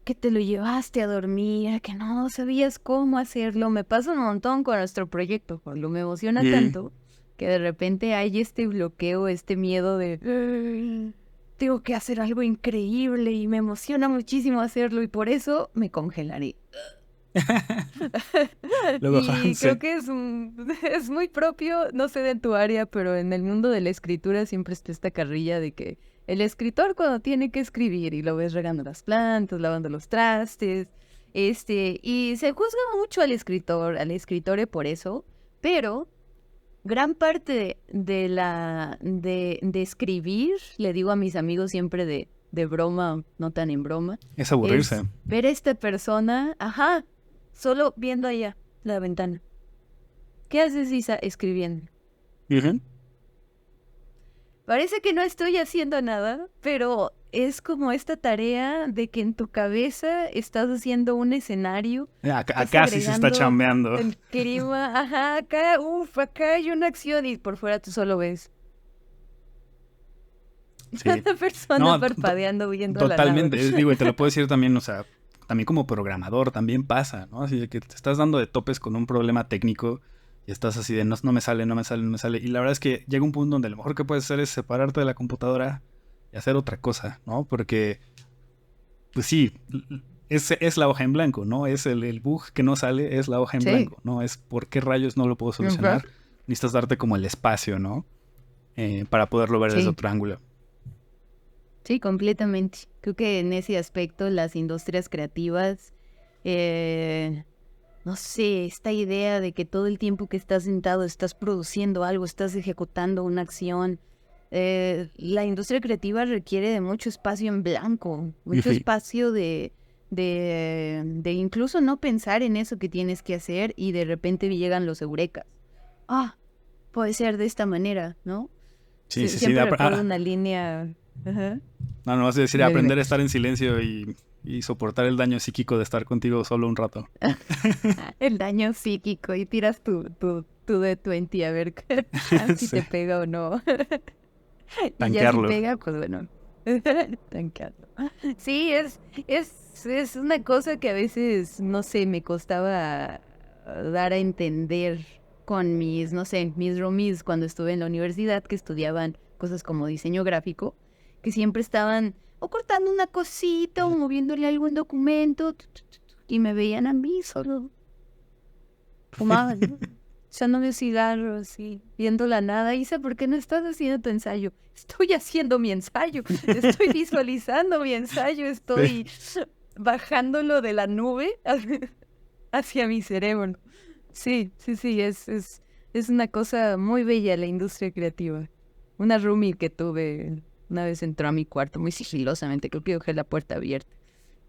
que te lo llevaste a dormir, que no sabías cómo hacerlo, me pasa un montón con nuestro proyecto, Pablo, me emociona Y tanto que de repente hay este bloqueo, este miedo de "Ay, tengo que hacer algo increíble y me emociona muchísimo hacerlo y por eso me congelaré. luego, Y creo sí. que es muy propio, no sé de tu área, pero en el mundo de la escritura siempre está esta carrilla de que el escritor cuando tiene que escribir y lo ves regando las plantas, lavando los trastes, y se juzga mucho al escritor por eso, pero gran parte de escribir, le digo a mis amigos siempre de broma, no tan en broma, Es aburrirse. es ver a esta persona, ajá, solo viendo allá la ventana. ¿Qué haces, Isa? Escribiendo. Ujú. Parece que no estoy haciendo nada, pero es como esta tarea de que en tu cabeza estás haciendo un escenario, estás Acá sí se está agregando chambeando. el clima, ajá, acá, acá hay una acción y por fuera tú solo ves Sí. una persona No, parpadeando viendo la nada. totalmente. Digo, y te lo puedo decir también, o sea, también como programador también pasa, ¿no? Así de que te estás dando de topes con un problema técnico y estás así de no me sale, no me sale, no me sale. Y la verdad es que llega un punto donde lo mejor que puedes hacer es separarte de la computadora y hacer otra cosa, ¿no? Porque, pues sí, es la hoja en blanco, ¿no? Es el bug que no sale, es la hoja en Sí. blanco, ¿no? Es por qué rayos no lo puedo Ujú. solucionar. Necesitas darte como el espacio, ¿no? Para poderlo ver desde Sí, otro ángulo. sí, completamente. Creo que en ese aspecto las industrias creativas, eh, no sé, esta idea de que todo el tiempo que estás sentado estás produciendo algo, estás ejecutando una acción. La industria creativa requiere de mucho espacio en blanco, mucho espacio de incluso no pensar en eso que tienes que hacer y de repente llegan los eurekas. Ah, puede ser de esta manera, ¿no? Sí, sí, sí. Siempre recuerdo una línea. Ajá. No, no vas a decir Dime, dime. aprender a estar en silencio y soportar el daño psíquico de estar contigo solo un rato. El daño psíquico y tiras tu de 20 a ver si Sí, te pega o no. Y ya si tanquearlo. pega, pues bueno, tanquearlo. Sí, es una cosa que a veces, no sé, me costaba dar a entender con mis, no sé, mis roomies cuando estuve en la universidad, que estudiaban cosas como diseño gráfico, que siempre estaban o cortando una cosita o moviéndole algún documento y me veían a mí solo fumaban, ¿no? Echándome un cigarro así, viendo la nada. Isa, ¿por qué no estás haciendo tu ensayo? Estoy haciendo mi ensayo, estoy visualizando mi ensayo, Sí, estoy bajándolo de la nube hacia mi cerebro. Sí, sí, sí, es una cosa muy bella la industria creativa. Una roomie que tuve una vez entró a mi cuarto muy sigilosamente, creo que dejé la puerta abierta.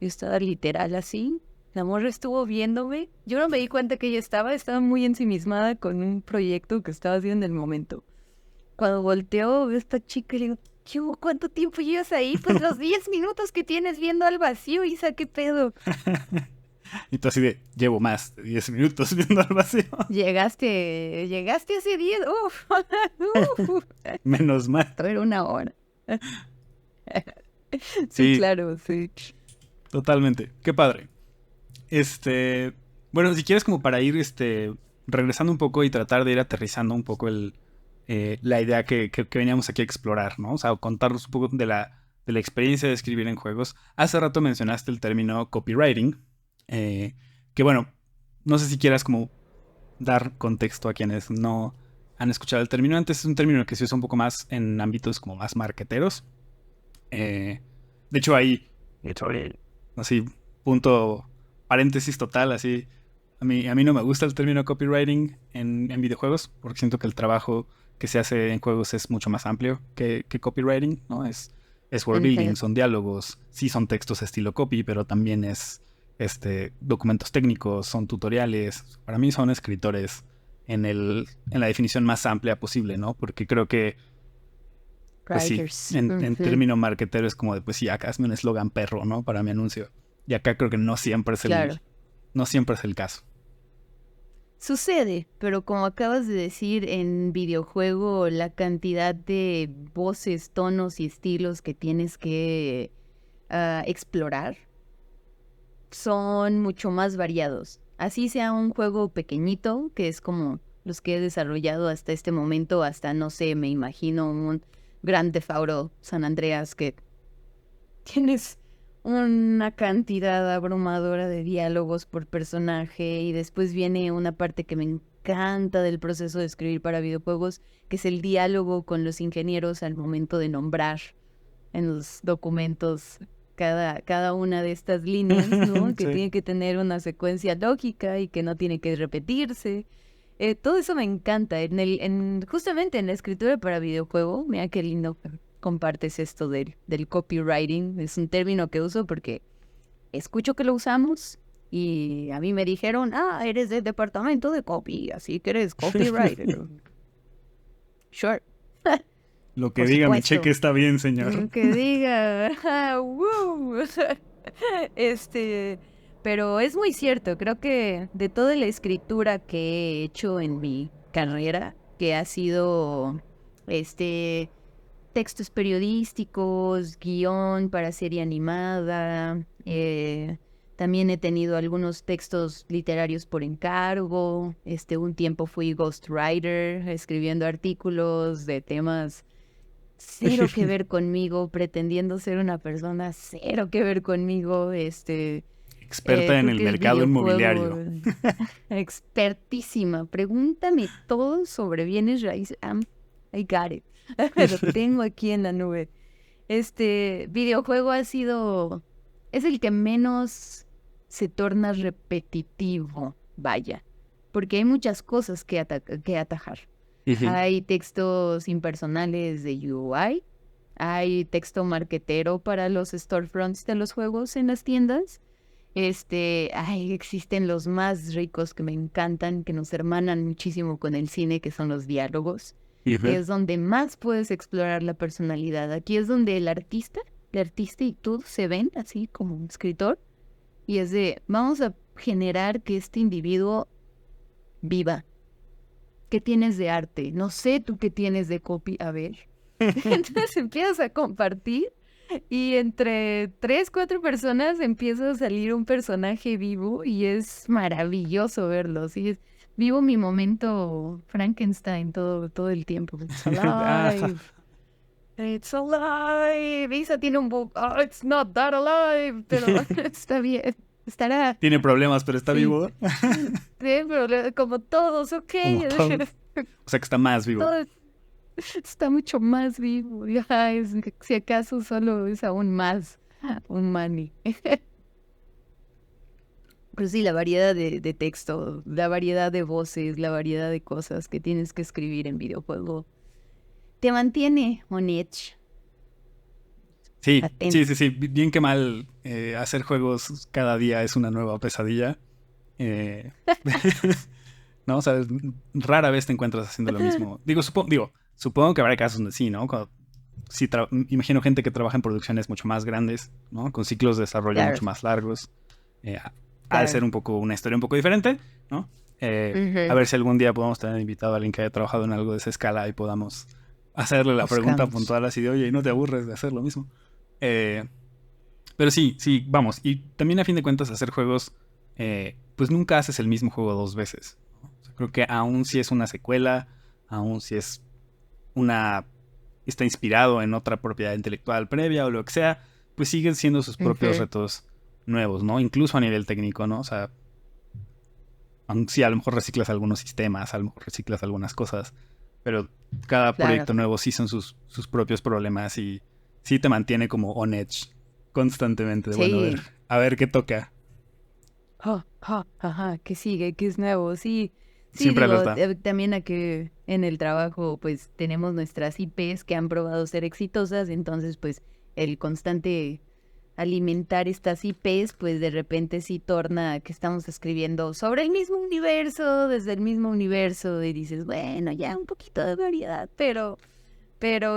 Yo estaba literal así. La morra estuvo viéndome. Yo no me di cuenta que ella estaba muy ensimismada con un proyecto que estaba haciendo en el momento. Cuando volteó, veo a esta chica y le digo, ¿qué hubo? ¿Cuánto tiempo llevas ahí? Pues los 10 minutos que tienes viendo al vacío, Isa, ¿qué pedo? y tú así de, llevo más de 10 minutos viendo al vacío. Llegaste hace 10, uf, uf. Menos mal. Esto era una hora. Sí, Sí, claro, sí. totalmente. Qué padre. Bueno, si quieres como para ir regresando un poco y tratar de ir aterrizando un poco la idea que veníamos aquí a explorar, ¿no? O sea, contarnos un poco de la experiencia de escribir en juegos. Hace rato mencionaste el término copywriting, que bueno, no sé si quieras como dar contexto a quienes no han escuchado el término antes. Es un término que se usa un poco más en ámbitos como más marqueteros. De hecho, ahí, así, punto, paréntesis total, así. A mí no me gusta el término copywriting en videojuegos, porque siento que el trabajo que se hace en juegos es mucho más amplio que copywriting, ¿no? Es world building, Ente- son diálogos, sí son textos estilo copy, pero también es documentos técnicos, son tutoriales. Para mí son escritores en la definición más amplia posible, ¿no? Porque creo que, pues sí, Writers. en Ujú. término marketero es como de, pues sí, acá hazme un eslogan perro, ¿no? Para mi anuncio. Y acá creo que Claro. no siempre es el caso. Sucede, pero como acabas de decir, en videojuego la cantidad de voces, tonos y estilos que tienes que explorar son mucho más variados. Así sea un juego pequeñito, que es como los que he desarrollado hasta este momento, hasta no sé, me imagino un Grand Theft Auto San Andreas que tienes una cantidad abrumadora de diálogos por personaje y después viene una parte que me encanta del proceso de escribir para videojuegos, que es el diálogo con los ingenieros al momento de nombrar en los documentos cada una de estas líneas, ¿no? Que Sí. tiene que tener una secuencia lógica y que no tiene que repetirse. Todo eso me encanta. Justamente en la escritura para videojuego, mira qué lindo que compartes esto del copywriting. Es un término que uso porque escucho que lo usamos y a mí me dijeron, eres del departamento de copy, así que eres copywriter. Sure, Lo que por diga mi supuesto. cheque está bien, señor. Que diga, ¡woo! Este, pero es muy cierto, creo que de toda la escritura que he hecho en mi carrera, que ha sido textos periodísticos, guión para serie animada, también he tenido algunos textos literarios por encargo, un tiempo fui ghostwriter, escribiendo artículos de temas cero que ver conmigo, pretendiendo ser una persona cero que ver conmigo, Experta en creo el que el mercado videojuego, inmobiliario. expertísima, pregúntame todo sobre bienes raíces, I got it, lo tengo aquí en la nube. Este videojuego es el que menos se torna repetitivo, vaya, porque hay muchas cosas que atajar. Ujú. Hay textos impersonales de UI, hay texto marquetero para los storefronts de los juegos en las tiendas. Existen los más ricos que me encantan, que nos hermanan muchísimo con el cine, que son los diálogos, que Ujú. es donde más puedes explorar la personalidad. Aquí es donde el artista y tú se ven así como un escritor, y es de, vamos a generar que este individuo viva. ¿Qué tienes de arte? No sé tú qué tienes de copy, a ver. Entonces empiezas a compartir y entre 3, 4 personas empieza a salir un personaje vivo y es maravilloso verlo. ¿Sí? Vivo mi momento Frankenstein todo el tiempo. It's Ah, alive. It's alive. Isa tiene un bug. Oh, it's not that alive. Pero está bien. Estará. tiene problemas, pero está Sí. vivo. Sí, pero como todos, ok. Como todos. O sea que está más vivo. Todo está mucho más vivo. Ya, si acaso solo es aún más un money. Pero sí, la variedad de texto, la variedad de voces, la variedad de cosas que tienes que escribir en videojuego, te mantiene on edge, Sí, sí, atento. sí, sí. Bien que mal, hacer juegos cada día es una nueva pesadilla. Eh, ¿No? O sea, rara vez te encuentras haciendo lo mismo. Supongo que habrá casos donde sí, ¿no? Imagino gente que trabaja en producciones mucho más grandes, ¿no? Con ciclos de desarrollo Claro, mucho más largos. Ha de claro. ser una historia un poco diferente, ¿no? A Ujú. ver si algún día podemos tener invitado a alguien que haya trabajado en algo de esa escala y podamos hacerle la pregunta Buscamos. puntual así de, oye, ¿no te aburres de hacer lo mismo? Eh, pero sí, sí, vamos. Y también a fin de cuentas hacer juegos, pues nunca haces el mismo juego dos veces, ¿no? O sea, creo que aún si es una secuela, aún si es una... está inspirado en otra propiedad intelectual previa o lo que sea, pues siguen siendo sus propios Ujú. retos nuevos, ¿no? Incluso a nivel técnico, ¿no? O sea, sí, a lo mejor reciclas algunos sistemas, a lo mejor reciclas algunas cosas, pero cada Claro. proyecto nuevo sí son sus propios problemas y sí te mantiene como on edge constantemente de, bueno, Sí. a ver qué toca. ¿qué sigue? ¿Qué es nuevo? Sí, sí, Siempre digo, alerta. también a que en el trabajo pues tenemos nuestras IPs que han probado ser exitosas, entonces pues el constante alimentar estas IPs pues de repente sí torna que estamos escribiendo sobre el mismo universo, desde el mismo universo y dices, bueno, ya un poquito de variedad, pero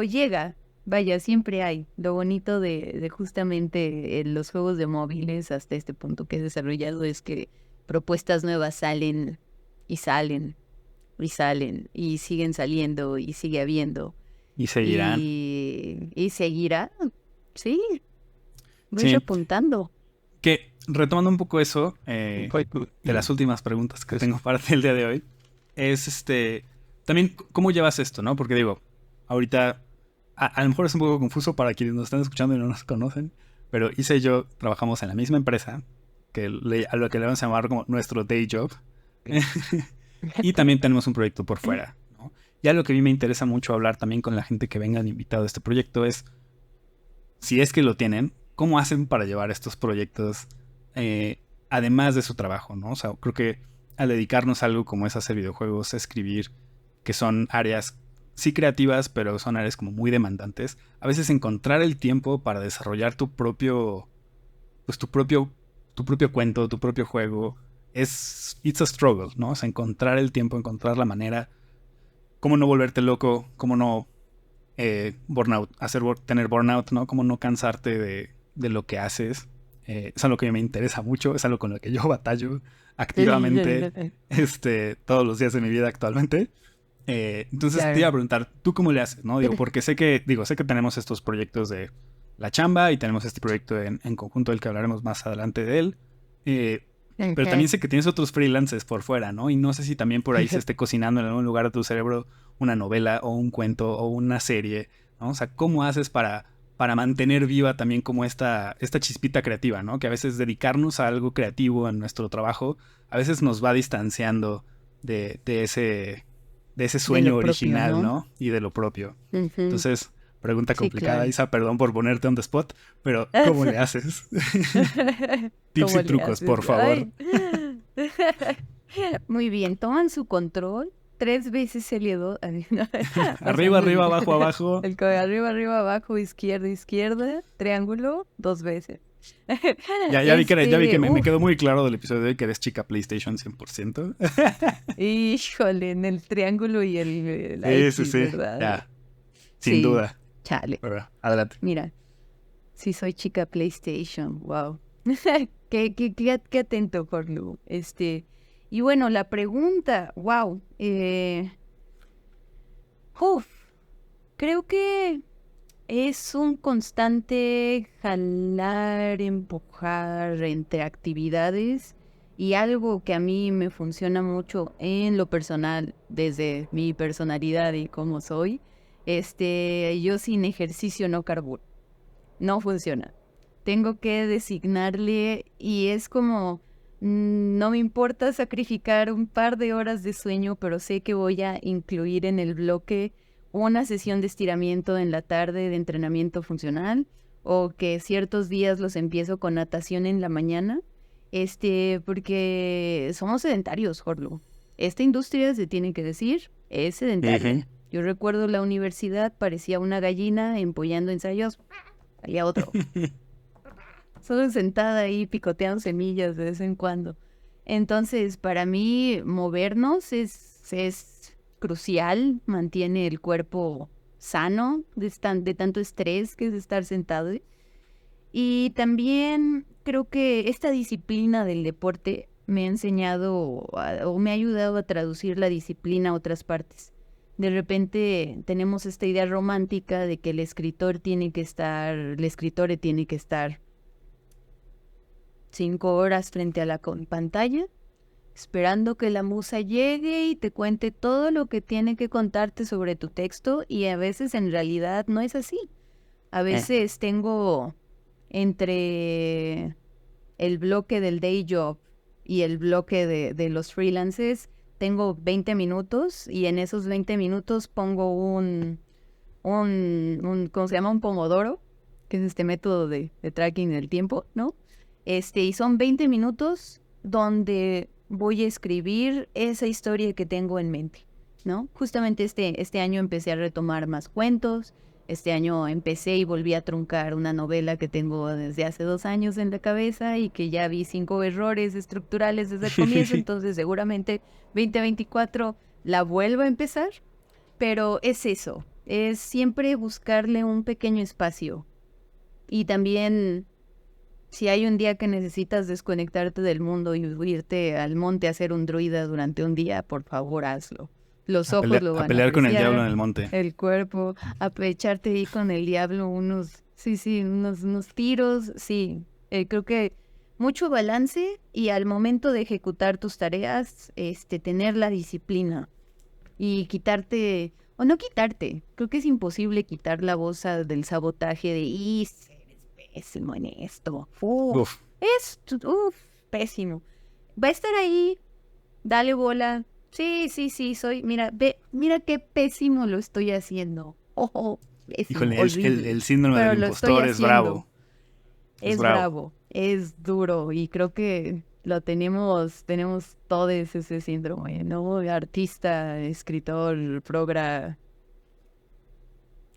llega. Vaya, siempre hay. Lo bonito de justamente los juegos de móviles hasta este punto que he desarrollado es que propuestas nuevas salen y salen y salen y siguen saliendo y sigue habiendo. Y seguirán. Y seguirá. Sí, voy Sí. repuntando. Que retomando un poco eso, de las últimas preguntas que tengo para ti el día de hoy, es también cómo llevas esto, ¿no? Porque digo, ahorita a lo mejor es un poco confuso para quienes nos están escuchando y no nos conocen, pero Isa y yo trabajamos en la misma empresa, a lo que le vamos a llamar como nuestro day job, y también tenemos un proyecto por fuera, ¿no? Y algo que a mí me interesa mucho hablar también con la gente que vengan invitado a este proyecto es, si es que lo tienen, ¿cómo hacen para llevar estos proyectos además de su trabajo, ¿no? O sea, creo que al dedicarnos a algo como es hacer videojuegos, escribir, que son áreas sí creativas, pero son áreas como muy demandantes, a veces encontrar el tiempo para desarrollar tu propio, pues tu propio cuento, tu propio juego, it's a struggle, ¿no? O sea, encontrar el tiempo, encontrar la manera, cómo no volverte loco, cómo no burnout, tener burnout, ¿no? Cómo no cansarte de lo que haces. Es algo que me interesa mucho, es algo con lo que yo batallo activamente todos los días de mi vida actualmente. Entonces te iba a Claro. preguntar, ¿tú cómo le haces? ¿No? Digo, porque sé que tenemos estos proyectos de la chamba y tenemos este proyecto en conjunto del que hablaremos más adelante de él. Eh, pero también sé que tienes otros freelances por fuera, ¿no? Y no sé si también por ahí se esté cocinando en algún lugar de tu cerebro una novela o un cuento o una serie, ¿no? O sea, ¿cómo haces para mantener viva también como esta chispita creativa, ¿no? Que a veces dedicarnos a algo creativo en nuestro trabajo a veces nos va distanciando de ese De lo sueño propio, original, ¿no? ¿no? Y de lo propio. Ujú. Entonces, pregunta Sí, complicada, claro. Isa, perdón por ponerte on the spot, pero ¿cómo le haces? Tips ¿Cómo y le trucos, haces? por favor. Ay. Muy bien, toman su control 3 veces el dedo. O sea, Arriba, muy arriba, bien. abajo, abajo. El codo arriba, arriba, abajo, izquierda, izquierda, triángulo, 2 veces. Ya vi que me Uf, quedó muy claro del episodio de hoy que eres chica PlayStation 100%. híjole, en el triángulo y la Sí, sí, X, sí. ¿verdad? Ya, sin Sí, duda. chale. Pero, adelante. Mira, sí soy chica PlayStation, wow. Qué atento, Jorlu. Y bueno, la pregunta, wow. Uf, creo que es un constante jalar, empujar entre actividades y algo que a mí me funciona mucho en lo personal, desde mi personalidad y cómo soy. Yo sin ejercicio no carburo, no funciona. Tengo que designarle y es como, no me importa sacrificar un par de horas de sueño, pero sé que voy a incluir en el bloque una sesión de estiramiento en la tarde de entrenamiento funcional o que ciertos días los empiezo con natación en la mañana, porque somos sedentarios, Jorlo. Esta industria, se tiene que decir, es sedentaria. Ujú. Yo recuerdo la universidad, parecía una gallina empollando ensayos, había otro. Solo sentada ahí picoteando semillas de vez en cuando. Entonces, para mí, movernos es crucial, mantiene el cuerpo sano de tanto estrés que es estar sentado. Y también creo que esta disciplina del deporte me ha enseñado o me ha ayudado a traducir la disciplina a otras partes. De repente tenemos esta idea romántica de que el escritor tiene que estar 5 horas frente a la pantalla, esperando que la musa llegue y te cuente todo lo que tiene que contarte sobre tu texto y a veces en realidad no es así. A veces tengo entre el bloque del day job y el bloque de los freelancers, tengo 20 minutos y en esos 20 minutos pongo ¿cómo se llama? Un pomodoro, que es este método de tracking del tiempo, ¿no? Y son 20 minutos donde voy a escribir esa historia que tengo en mente, ¿no? Justamente este año empecé a retomar más cuentos. Este año empecé y volví a truncar una novela que tengo desde hace 2 años en la cabeza y que ya vi 5 errores estructurales desde el comienzo, entonces seguramente 2024 la vuelvo a empezar, pero es eso, es siempre buscarle un pequeño espacio. Y también, si hay un día que necesitas desconectarte del mundo y irte al monte a ser un druida durante un día, por favor hazlo. Los ojos lo A van a pelear con el apreciar, diablo en el monte. el cuerpo, a echarte ahí con el diablo unos tiros, sí. Creo que mucho balance y al momento de ejecutar tus tareas, tener la disciplina y quitarte, o no quitarte, creo que es imposible quitar la voz del sabotaje de, eres pésimo en esto, Uf. pésimo. Va a estar ahí, dale bola. Sí, mira qué pésimo lo estoy haciendo. Pésimo, Híjole, horrible. el síndrome Pero del lo estoy impostor es haciendo. bravo. Es bravo, es duro y creo que lo tenemos todos ese síndrome, ¿no? Artista, escritor, progra,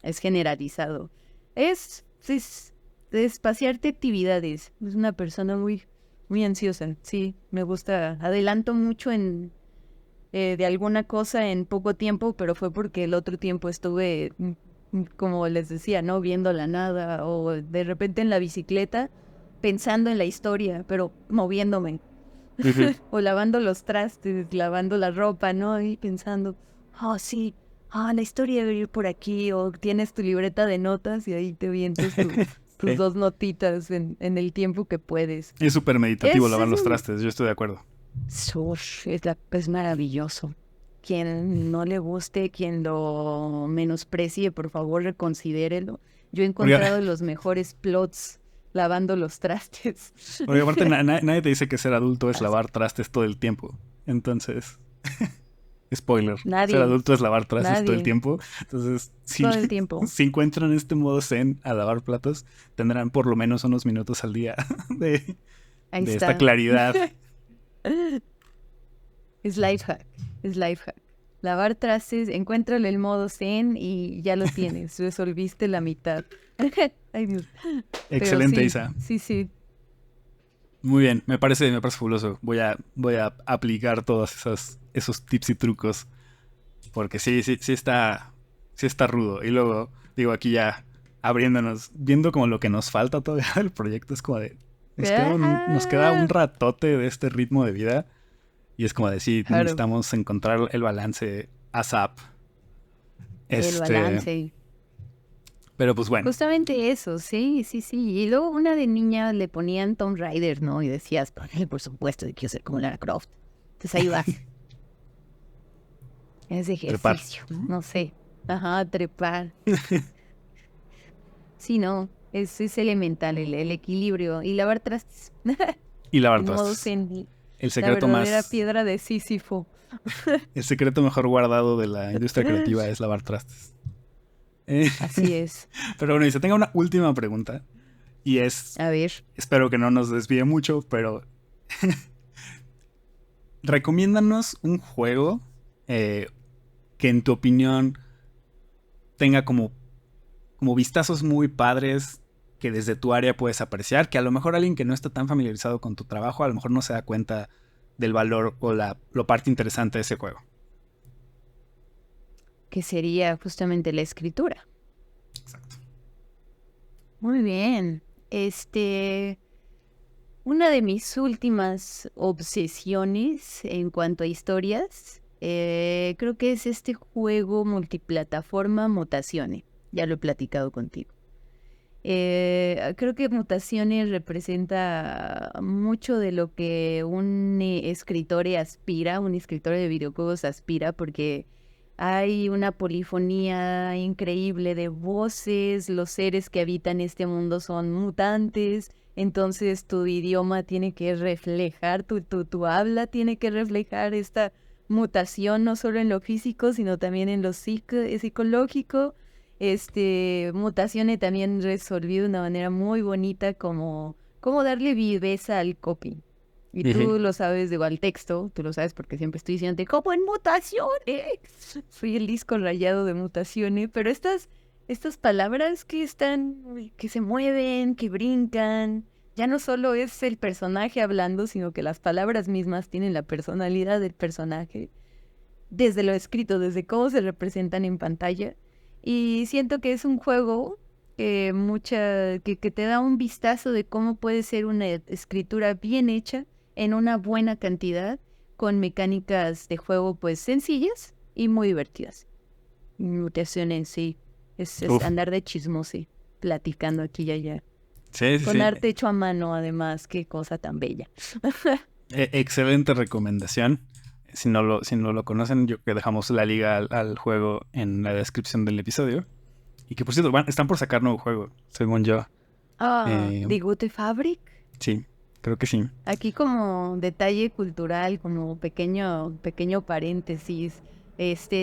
es generalizado. Es espaciarte actividades. Es una persona muy, muy ansiosa, sí, me gusta. Adelanto mucho de alguna cosa en poco tiempo, pero fue porque el otro tiempo estuve, como les decía, ¿no? Viendo la nada o de repente en la bicicleta pensando en la historia, pero moviéndome. O lavando los trastes, lavando la ropa, ¿no? Y pensando, sí, la historia debe ir por aquí, o tienes tu libreta de notas y ahí te vientas tus Sí. 2 notitas en el tiempo que puedes. Es súper meditativo lavar los trastes, yo estoy de acuerdo. Es maravilloso. Quien no le guste, quien lo menosprecie, por favor reconsidérelo. Yo he encontrado los mejores plots lavando los trastes. Porque aparte nadie te dice que ser adulto es lavar trastes todo el tiempo. Entonces, spoiler, ser adulto es lavar trastes todo el tiempo. Entonces, todo el tiempo. Si encuentran este modo zen a lavar platos, tendrán por lo menos unos minutos al día de esta claridad. Es life hack. Lavar trastes, encuéntrale el modo zen y ya lo tienes. Resolviste la mitad. Ay, Dios. Excelente, sí, Isa. Sí. Muy bien, me parece fabuloso. Voy a aplicar todos esos tips y trucos. Porque sí está rudo. Y luego, digo, aquí ya abriéndonos, viendo como lo que nos falta todavía del proyecto, es como de... Nos queda un ratote de este ritmo de vida. Y es como decir, claro, necesitamos encontrar el balance ASAP. El balance. Pero pues bueno. Justamente eso, sí. Y luego una de niña le ponían Tomb Raider, ¿no? Y decías, por supuesto, que quiero ser como Lara Croft. Entonces ahí vas. Es ejercicio, no sé. Ajá, trepar. Sí, no. Es elemental el equilibrio. Y lavar trastes. Y lavar trastes. El secreto la verdadera piedra de Sísifo. El secreto mejor guardado de la industria creativa es lavar trastes. Así es. Pero bueno, y se tenga una última pregunta. Y es... A ver. Espero que no nos desvíe mucho, pero... Recomiéndanos un juego que en tu opinión tenga como vistazos muy padres que desde tu área puedes apreciar, que a lo mejor alguien que no está tan familiarizado con tu trabajo a lo mejor no se da cuenta del valor o lo parte interesante de ese juego. Que sería justamente la escritura. Exacto. Muy bien. Una de mis últimas obsesiones en cuanto a historias, creo que es este juego multiplataforma Mutazione. Ya lo he platicado contigo. Creo que Mutazione representa mucho de lo que un escritor de videojuegos aspira, porque hay una polifonía increíble de voces, los seres que habitan este mundo son mutantes, entonces tu idioma tiene que reflejar, tu habla tiene que reflejar esta mutación, no solo en lo físico, sino también en lo psicológico. Mutazione también resolvió de una manera muy bonita como darle viveza al copy. Y tú lo sabes, digo, al texto, tú lo sabes porque siempre estoy diciendo, como en mutaciones. Soy el disco rayado de mutaciones, pero estas palabras que están, que se mueven, que brincan, ya no solo es el personaje hablando, sino que las palabras mismas tienen la personalidad del personaje, desde lo escrito, desde cómo se representan en pantalla. Y siento que es un juego que te da un vistazo de cómo puede ser una escritura bien hecha en una buena cantidad, con mecánicas de juego pues sencillas y muy divertidas. Mutaciones, sí. Es andar de chismoso, platicando aquí y allá. Sí, Con arte hecho a mano, además, qué cosa tan bella. Excelente recomendación. Si no lo conocen, yo que dejamos la liga al juego en la descripción del episodio. Y que por cierto, están por sacar nuevo juego, según yo. ¿The Gute Fabric? Sí, creo que sí. Aquí como detalle cultural, como pequeño paréntesis.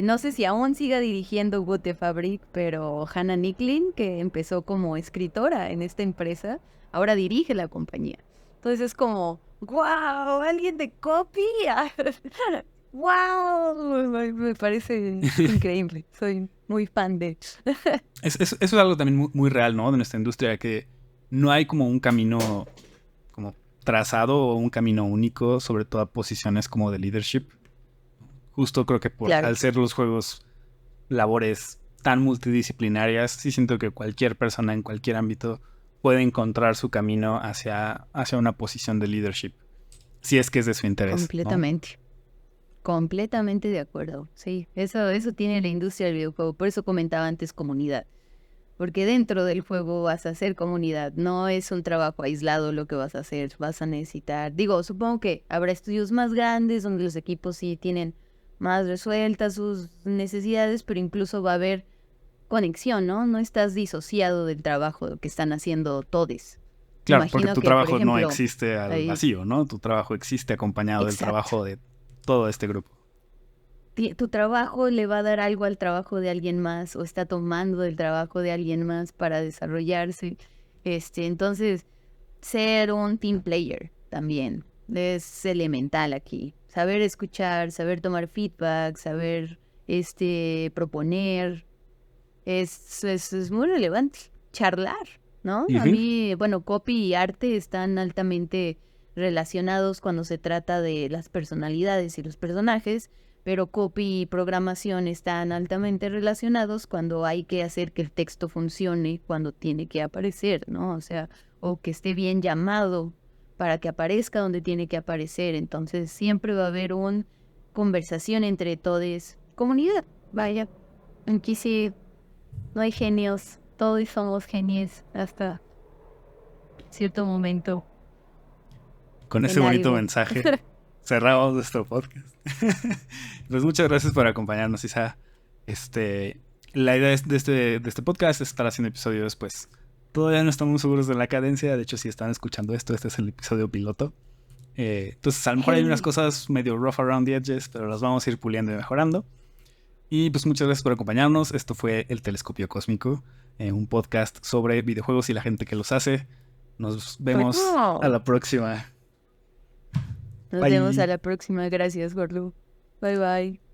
No sé si aún siga dirigiendo Gute Fabric, pero Hannah Nicklin, que empezó como escritora en esta empresa, ahora dirige la compañía. Entonces es como, ¡wow! ¡Alguien de copy! ¡Wow! Me parece increíble. Soy muy fan de... Eso es algo también muy, muy real, ¿no? De nuestra industria, que no hay como un camino como trazado o un camino único, sobre todo a posiciones como de leadership. Justo creo que al ser los juegos labores tan multidisciplinarias, sí siento que cualquier persona en cualquier ámbito puede encontrar su camino hacia una posición de leadership, si es que es de su interés. Completamente. ¿No? Completamente de acuerdo. Sí, eso tiene la industria del videojuego. Por eso comentaba antes comunidad. Porque dentro del juego vas a hacer comunidad. No es un trabajo aislado lo que vas a hacer. Vas a necesitar... Digo, supongo que habrá estudios más grandes donde los equipos sí tienen más resueltas sus necesidades, pero incluso va a haber conexión, ¿no? No estás disociado del trabajo que están haciendo todos. Claro, imagino porque tu trabajo, por ejemplo, no existe al vacío, ¿no? Tu trabajo existe acompañado del trabajo de todo este grupo. Tu trabajo le va a dar algo al trabajo de alguien más o está tomando del trabajo de alguien más para desarrollarse. Entonces, ser un team player también es elemental aquí. Saber escuchar, saber tomar feedback, saber proponer, es muy relevante. Charlar, ¿no? A mí, bueno, copy y arte están altamente relacionados cuando se trata de las personalidades y los personajes, pero copy y programación están altamente relacionados cuando hay que hacer que el texto funcione, cuando tiene que aparecer, ¿no? O sea, o que esté bien llamado para que aparezca donde tiene que aparecer. Entonces siempre va a haber una conversación entre todos. Comunidad, vaya. Aquí sí no hay genios, todos somos genios hasta cierto momento. Con ese bonito mensaje cerramos nuestro podcast. Pues muchas gracias por acompañarnos, Isa. La idea de este podcast es estar haciendo episodios, pues todavía no estamos seguros de la cadencia. De hecho, si están escuchando esto, este es el episodio piloto. Entonces, a lo mejor hay unas cosas medio rough around the edges, pero las vamos a ir puliendo y mejorando. Y pues muchas gracias por acompañarnos. Esto fue El Telescopio Cósmico, un podcast sobre videojuegos y la gente que los hace. Nos vemos a la próxima. Nos vemos a la próxima. Gracias, Gordo. Bye, bye.